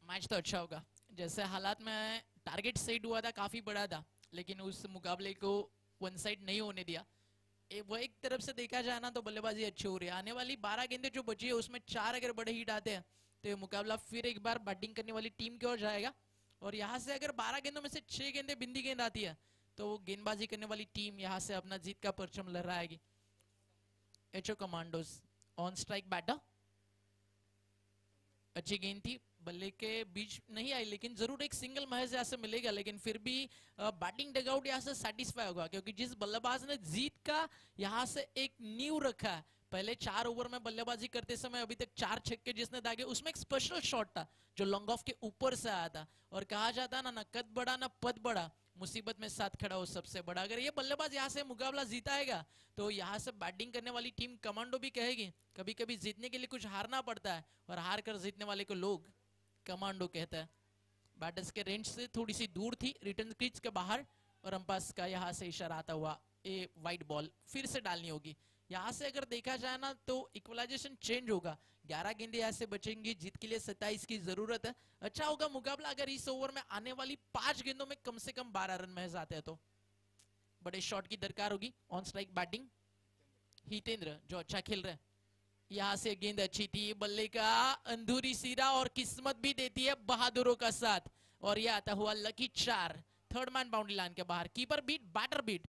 मैच तो अच्छा होगा। जैसे हालात में टारगेट सेट हुआ था काफी बड़ा था, लेकिन उस मुकाबले को वन साइड नहीं होने दिया। वो एक तरफ से देखा जाए ना तो बल्लेबाजी अच्छी हो रही है। आने वाली 12 गेंदें जो बची है उसमें 4 अगर बड़े हिट आते हैं तो ये मुकाबला फिर एक बार बैटिंग करने वाली टीम की ओर जाएगा। और यहाँ से अगर 12 गेंदों में से 6 गेंदें बिंदी गेंद आती है तो वो गेंदबाजी करने वाली टीम यहाँ से अपना जीत का परचम लहराएगी। HO commandos on strike batter. अच्छी गेंद थी, बल्ले के बीच नहीं आई, लेकिन जरूर एक सिंगल महज यहाँ से मिलेगा। लेकिन फिर भी बैटिंग डगआउट यहाँ से सेटिस्फाई होगा, क्योंकि जिस बल्लेबाज ने जीत का यहाँ से एक नींव रखा है। पहले 4 ओवर में बल्लेबाजी करते समय अभी तक 4 छक्के जिसने दागे, उसमें एक स्पेशल शॉट था जो लॉन्ग ऑफ के ऊपर से आया था। और कहा जाता ना कद बड़ा ना पद बड़ा, मुसीबत में साथ खड़ा हो सबसे बड़ा। अगर ये बल्लेबाज यहाँ से मुकाबला जीताएगा तो यहाँ से बैटिंग करने वाली टीम कमांडो भी कहेगी कभी कभी जीतने के लिए कुछ हारना पड़ता है, और हार कर जीतने वाले को लोग कमांडो कहता है। बैटर्स के रेंज से थोड़ी सी दूर थी, रिटर्न क्रीज के बाहर, और अंपायर का यहाँ से इशारा आता हुआ ए वाइट बॉल फिर से डालनी होगी। यहाँ से अगर देखा जाए ना तो इक्वलाइजेशन चेंज होगा। 11 गेंदे यहाँ से बचेंगी, जीत के लिए 27 की जरूरत है। अच्छा होगा मुकाबला अगर इस ओवर में आने वाली 5 गेंदों में कम से कम 12 रन महज आते हैं तो। बड़े शॉट की दरकार होगी। ऑन स्ट्राइक बैटिंग हितेंद्र जो अच्छा खेल रहे हैं। यहाँ से गेंद अच्छी थी, बल्ले का अंधूरी सिरा, और किस्मत भी देती है बहादुरों का साथ। और यह आता हुआ lucky 4, third man boundary line के बाहर। Keeper beat, batter beat.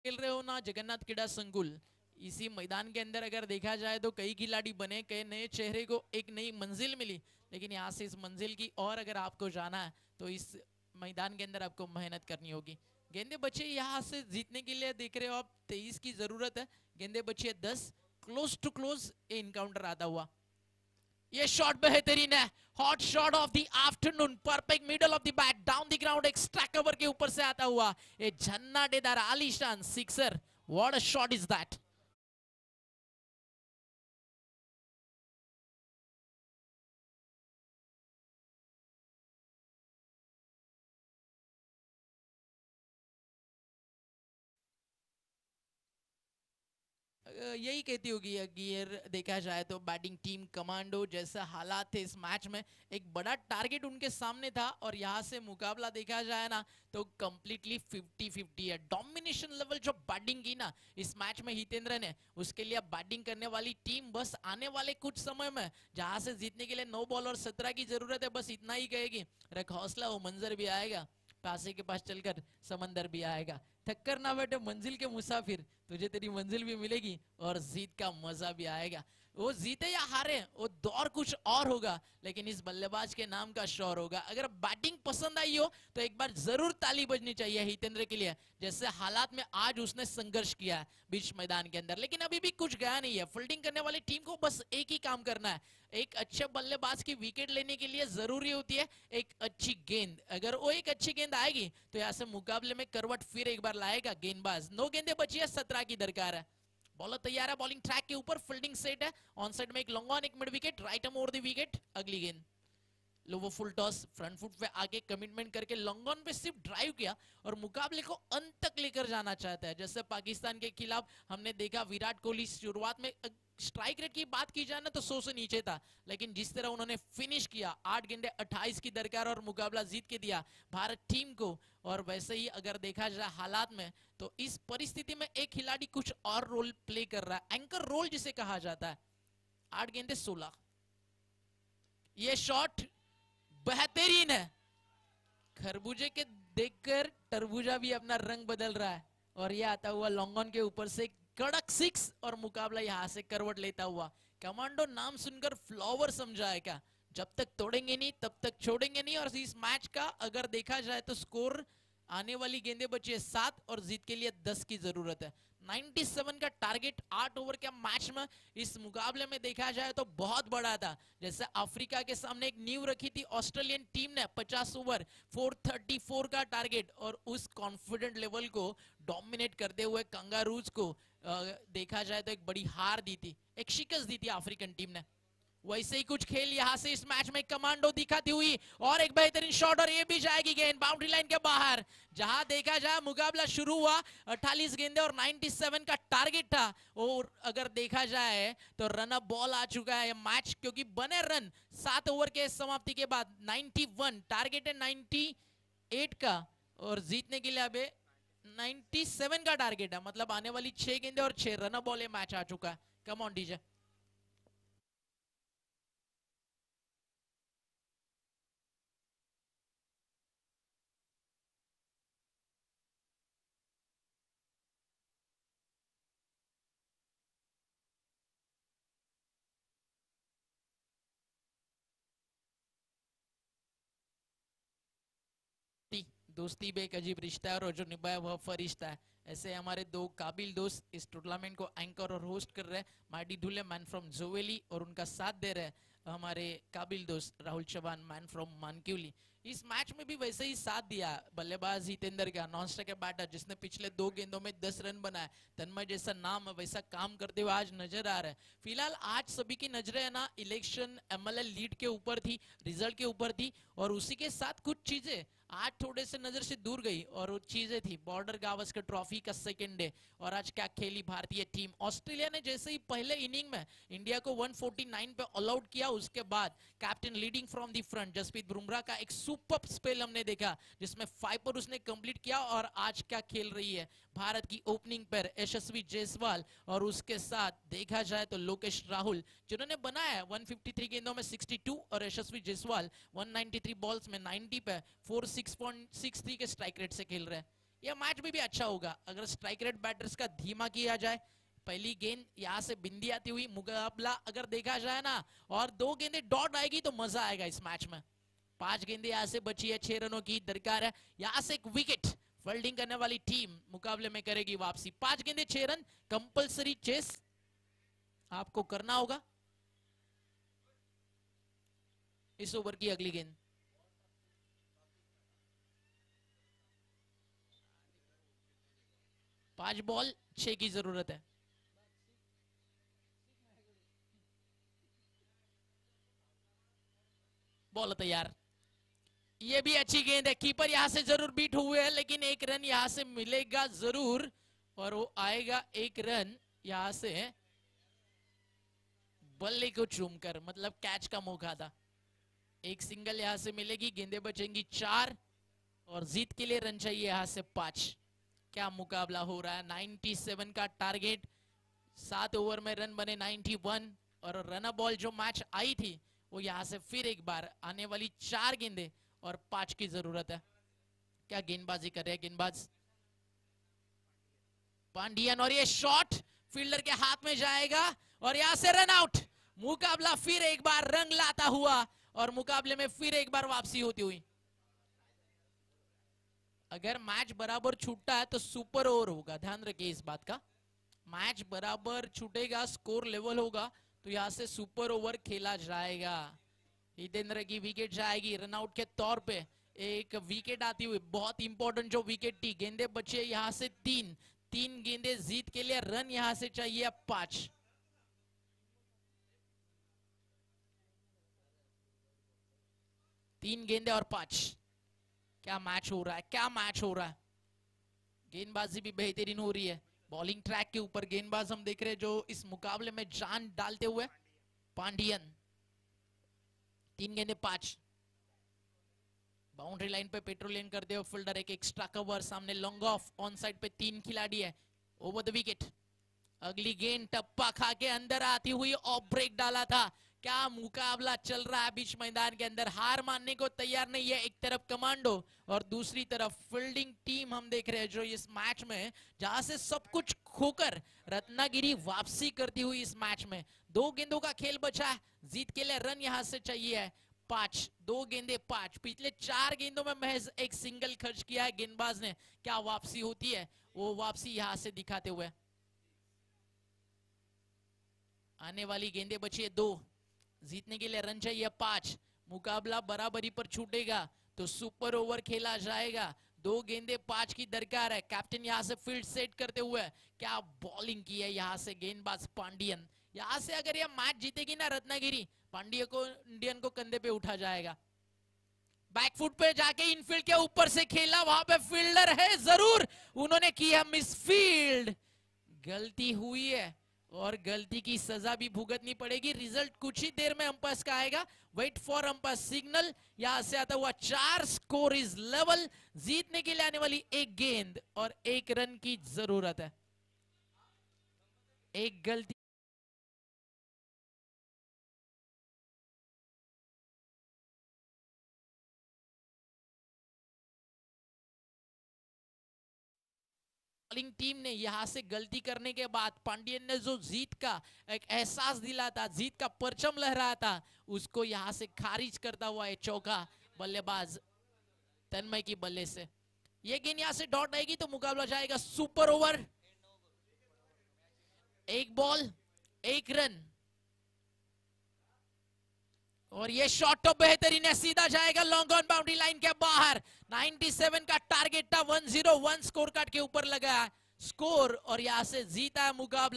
खेल रहे हो ना जगन्नाथ क्रीड़ा संकुल, इसी मैदान के अंदर अगर देखा जाए तो कई खिलाड़ी बने, कई नए चेहरे को एक नई मंजिल मिली। लेकिन यहाँ से इस मंजिल की और अगर आपको जाना है तो इस मैदान के अंदर आपको मेहनत करनी होगी। गेंदे बचे यहाँ से जीतने के लिए देख रहे हो आप 23 की जरूरत है। गेंदे बची है 10। क्लोज टू क्लोज इनकाउंटर आता हुआ। ये शॉट बेहतरीन है, hot shot off the afternoon, perfect middle off the bat, down the ground, extra cover के ऊपर से आता हुआ ये झन्नाटेदार आलीशान sixer. What a shot is that. यही कहती होगी अगर देखा जाए तो बैटिंग टीम कमांडो जैसा हालात थे इस मैच में, एक बड़ा टारगेट उनके सामने था और यहाँ से मुकाबला देखा जाए ना तो कंप्लीटली 50-50 है. डोमिनेशन लेवल जो बैटिंग की ना इस मैच में हितेंद्र ने, उसके लिए बैटिंग करने वाली टीम बस आने वाले कुछ समय में जहां से जीतने के लिए 9 बॉल और 17 की जरूरत है, बस इतना ही कहेगी. रख हौसला, वो मंजर भी आएगा, प्यासे के पास चलकर समंदर भी आएगा. थक्कर ना बैठे मंजिल के मुसाफिर, तुझे तेरी मंजिल भी मिलेगी और जीत का मजा भी आएगा. वो जीते या हारे वो दौर कुछ और होगा, लेकिन इस बल्लेबाज के नाम का शौर होगा. अगर बैटिंग पसंद आई हो तो एक बार जरूर ताली बजनी चाहिए हितेंद्र के लिए, जैसे हालात में आज उसने संघर्ष किया है बीच मैदान के अंदर. लेकिन अभी भी कुछ गया नहीं है. फील्डिंग करने वाली टीम को बस एक ही काम करना है, एक अच्छे बल्लेबाज की विकेट लेने के लिए जरूरी होती है एक अच्छी गेंद. अगर वो एक अच्छी गेंद आएगी तो यहाँ से मुकाबले में करवट फिर एक बार लाएगा गेंदबाज. 9 गेंदें बची है, 17 की दरकार है. बॉलर तैयार है, बॉलिंग ट्रैक के ऊपर, फील्डिंग सेट है. ऑन साइड में एक लॉन्ग ऑन, एक mid wicket, right arm over the wicket. अगली गेंद लो, वो फुल टॉस फ्रंट फुट पे आगे कमिटमेंट करके लॉन्ग ऑन पे सिर्फ ड्राइव किया और मुकाबले को अंत तक लेकर जाना चाहता है. जैसे पाकिस्तान के खिलाफ हमने देखा विराट कोहली शुरुआत में स्ट्राइक रेट की बात की जाए ना तो 100 से नीचे था, लेकिन जिस तरह उन्होंने फिनिश किया, 8 गेंदे 28 की दरकार और मुकाबला जीत के दिया भारत टीम को. और वैसे ही अगर देखा जाए हालात में तो इस परिस्थिति में एक खिलाड़ी कुछ और रोल प्ले कर रहा है, एंकर रोल जिसे कहा जाता है. 8 गेंदे 16. ये शॉट बेहतरीन है. खरबूजे के देखकर तरबूजा भी अपना रंग बदल रहा है और ये आता हुआ लॉन्ग ऑन के ऊपर से कड़क 6 और मुकाबला यहां से करवट लेता हुआ. कमांडो नाम सुनकर फ्लावर समझा है क्या? जब तक तोड़ेंगे नहीं तब तक छोड़ेंगे नहीं. और इस मैच का अगर देखा जाए तो स्कोर आने वाली गेंदें बची है 7 और जीत के लिए 10 की जरूरत है. 97 का टारगेट 8 ओवर के मैच में इस मुकाबले में देखा जाए तो बहुत बड़ा था. जैसे अफ्रीका के सामने एक नींव रखी थी ऑस्ट्रेलियन टीम ने, 50 ओवर 434 का टारगेट, और उस कॉन्फिडेंट लेवल को डोमिनेट करते हुए कंगारूज को देखा जाए तो एक बड़ी हार दी थी, एक शिकस्त दी थी अफ्रीकन टीम ने. वैसे ही कुछ खेल यहां से इस मैच में कमांडो दिखाती हुई और एक बेहतरीन शॉट और ये भी जाएगी गेंद बाउंड्री लाइन के बाहर. जहां देखा जाए मुकाबला शुरू हुआ 48 गेंदे और 97 का टारगेट था, और अगर देखा जाए तो रन अप बॉल आ चुका है मैच, क्योंकि बने रन 7 ओवर के समाप्ति के बाद 91, टारगेट है 98 का और जीतने के लिए अभी 97 का टारगेट है. मतलब आने वाली 6 गेंदे और 6 रन अप बॉल ये मैच आ चुका है. Come on DJ. दोस्ती भी एक अजीब रिश्ता है और जो निभाया वह फरिश्ता है. ऐसे हमारे 2 काबिल दोस्त इस टूर्नामेंट को एंकर और होस्ट कर रहे हैं, मार्टी ढुले मैन फ्रॉम जोवेली, और उनका साथ दे रहे हैं हमारे काबिल दोस्त राहुल चौहान मैन फ्रॉम मानक्यूली. इस मैच में भी वैसे ही साथ दिया बल्लेबाज हितेंद्र का, नॉन स्ट्राइकर बैटर जिसने पिछले 2 गेंदों में 10 रन बनाए. तन्मय जैसा नाम है वैसा काम करते हुए आज नजर आ रहा है. फिलहाल आज सभी की नजरें है ना इलेक्शन एमएलएल लीड के ऊपर थी, रिजल्ट के ऊपर थी, और उसी के साथ कुछ चीजें आज थोड़े से नजर से दूर गई, और वो चीजें थी बॉर्डर गावस्कर ट्रॉफी का सेकंड डे. और आज क्या खेली भारतीय टीम. ऑस्ट्रेलिया ने जैसे ही पहले इनिंग में इंडिया को 149 पे ऑल आउट किया, उसके बाद captain leading from the front Jasprit Bumrah का एक सुपर स्पेल हमने देखा जिसमें 5 पर उसने कंप्लीट किया. और आज क्या खेल रही है भारत की ओपनिंग पर यशस्वी जायसवाल, और उसके साथ देखा जाए तो लोकेश राहुल जिन्होंने बनाया 153 गेंदों में 62, और यशस्वी जायसवाल 193 बॉल्स में 90 पे 46.63 के स्ट्राइक रेट से खेल रहे हैं. यह मैच भी अच्छा होगा अगर स्ट्राइक रेट बैटर्स का धीमा किया जाए. पहली गेंद यहां से बिंदी आती हुई मुकाबला अगर देखा जाए ना, और 2 गेंदे डॉट आएगी तो मजा आएगा इस मैच में. 5 गेंदे यहां से बची है, 6 रनों की दरकार है. यहां से एक विकेट फील्डिंग करने वाली टीम मुकाबले में करेगी वापसी. 5 गेंदे 6 रन, कंपलसरी चेस आपको करना होगा. इस ओवर की अगली गेंद। पांच बॉल 6 की जरूरत है। बॉल तैयार। ये भी अच्छी गेंद है, कीपर यहां से जरूर बीट हुए हैं, लेकिन एक रन यहां से मिलेगा जरूर और वो आएगा एक रन यहां से बल्ले को चूमकर, मतलब कैच का मौका था। एक सिंगल यहां से मिलेगी, गेंदें बचेंगी 4 और जीत के लिए रन चाहिए यहां से 5। क्या मुकाबला हो रहा है, 97 का टारगेट, 7 ओवर में रन बने 91 और रन बॉल जो मैच आई थी वो यहां से फिर एक बार आने वाली 4 गेंदें और 5 की जरूरत है। क्या गेंदबाजी कर रहे हैं गेंदबाज पांडियन और ये शॉट फील्डर के हाथ में जाएगा और यहां से रन आउट। मुकाबला फिर एक बार रंग लाता हुआ और मुकाबले में फिर एक बार वापसी होती हुई। अगर मैच बराबर छूटता है तो सुपर ओवर होगा, ध्यान रखिए इस बात का। मैच बराबर छूटेगा, स्कोर लेवल होगा तो यहां से सुपर ओवर खेला जाएगा। हितेंद्र की विकेट जाएगी रनआउट के तौर पे, एक विकेट आती हुई, बहुत इंपॉर्टेंट जो विकेट थी। गेंदे बचे यहां से 3 गेंदे जीत के लिए, रन यहां से चाहिए 5। तीन गेंदे और 5। क्या मैच हो रहा है, क्या मैच हो रहा है। गेंदबाजी भी बेहतरीन हो रही है। बॉलिंग ट्रैक के ऊपर गेंदबाज हम देख रहे हैं जो इस मुकाबले में जान डालते हुए, पांडियन। 3 गेंदे 5। बाउंड्री लाइन पे पेट्रोलियन करते हुए फील्डर, एक एक्स्ट्रा कवर, सामने लॉन्ग ऑफ, ऑन साइड पे 3 खिलाड़ी है, ओवर द विकेट। अगली गेंद टप्पा खा के अंदर आती हुई ऑफ ब्रेक डाला था। क्या मुकाबला चल रहा है बीच मैदान के अंदर, हार मानने को तैयार नहीं है। एक तरफ कमांडो और दूसरी तरफ फील्डिंग टीम हम देख रहे हैं जो इस मैच में, जहां से सब कुछ खोकर रत्नागिरी वापसी करती हुई इस मैच में। 2 गेंदों का खेल बचा है, जीत के लिए रन यहां से चाहिए है 5। 2 गेंदे 5। पिछले 4 गेंदों में महज एक सिंगल खर्च किया है गेंदबाज ने। क्या वापसी होती है, वो वापसी यहां से दिखाते हुए। आने वाली गेंदे बची है 2, जीतने के लिए रन चाहिए 5। मुकाबला बराबरी पर छूटेगा तो सुपर ओवर खेला जाएगा। 2 गेंदे 5 की दरकार है। कैप्टन यहां से फील्ड सेट करते हुए, क्या बॉलिंग की है यहां से गेंदबाज पांडियन। यहां से अगर यह मैच जीतेगी ना रत्नागिरी, पांड्या को, इंडियन को कंधे पे उठा जाएगा। बैकफुट पे जाके इनफील्ड के ऊपर से खेला, वहां पे फील्डर है जरूर, उन्होंने की है मिसफील्ड। गलती हुई है और गलती की सजा भी भुगतनी पड़ेगी। रिजल्ट कुछ ही देर में अंपायर का आएगा। Wait for umpire signal. यहां से आता हुआ 4, स्कोर इज लेवल। जीतने के लिए आने वाली 1 गेंद और 1 रन की जरूरत है। एक गलती बॉलिंग टीम ने यहां से गलती करने के बाद पांडियन ने जो जीत का एक एहसास दिला था, जीत का परचम लहराया था, उसको यहां से खारिज करता हुआ है चौका बल्लेबाज तन्मय की बल्ले से। ये गेंद यहां से डॉट आएगी तो मुकाबला जाएगा सुपर ओवर। 1 बॉल 1 रन और ये शॉट तो बेहतरीन है, सीधा जाएगा लॉन्ग ऑन बाउंड्री लाइन के बाहर। 97 का टारगेट था, 101 स्कोर कार्ड के ऊपर लगा स्कोर और यहां से जीता मुकाबला।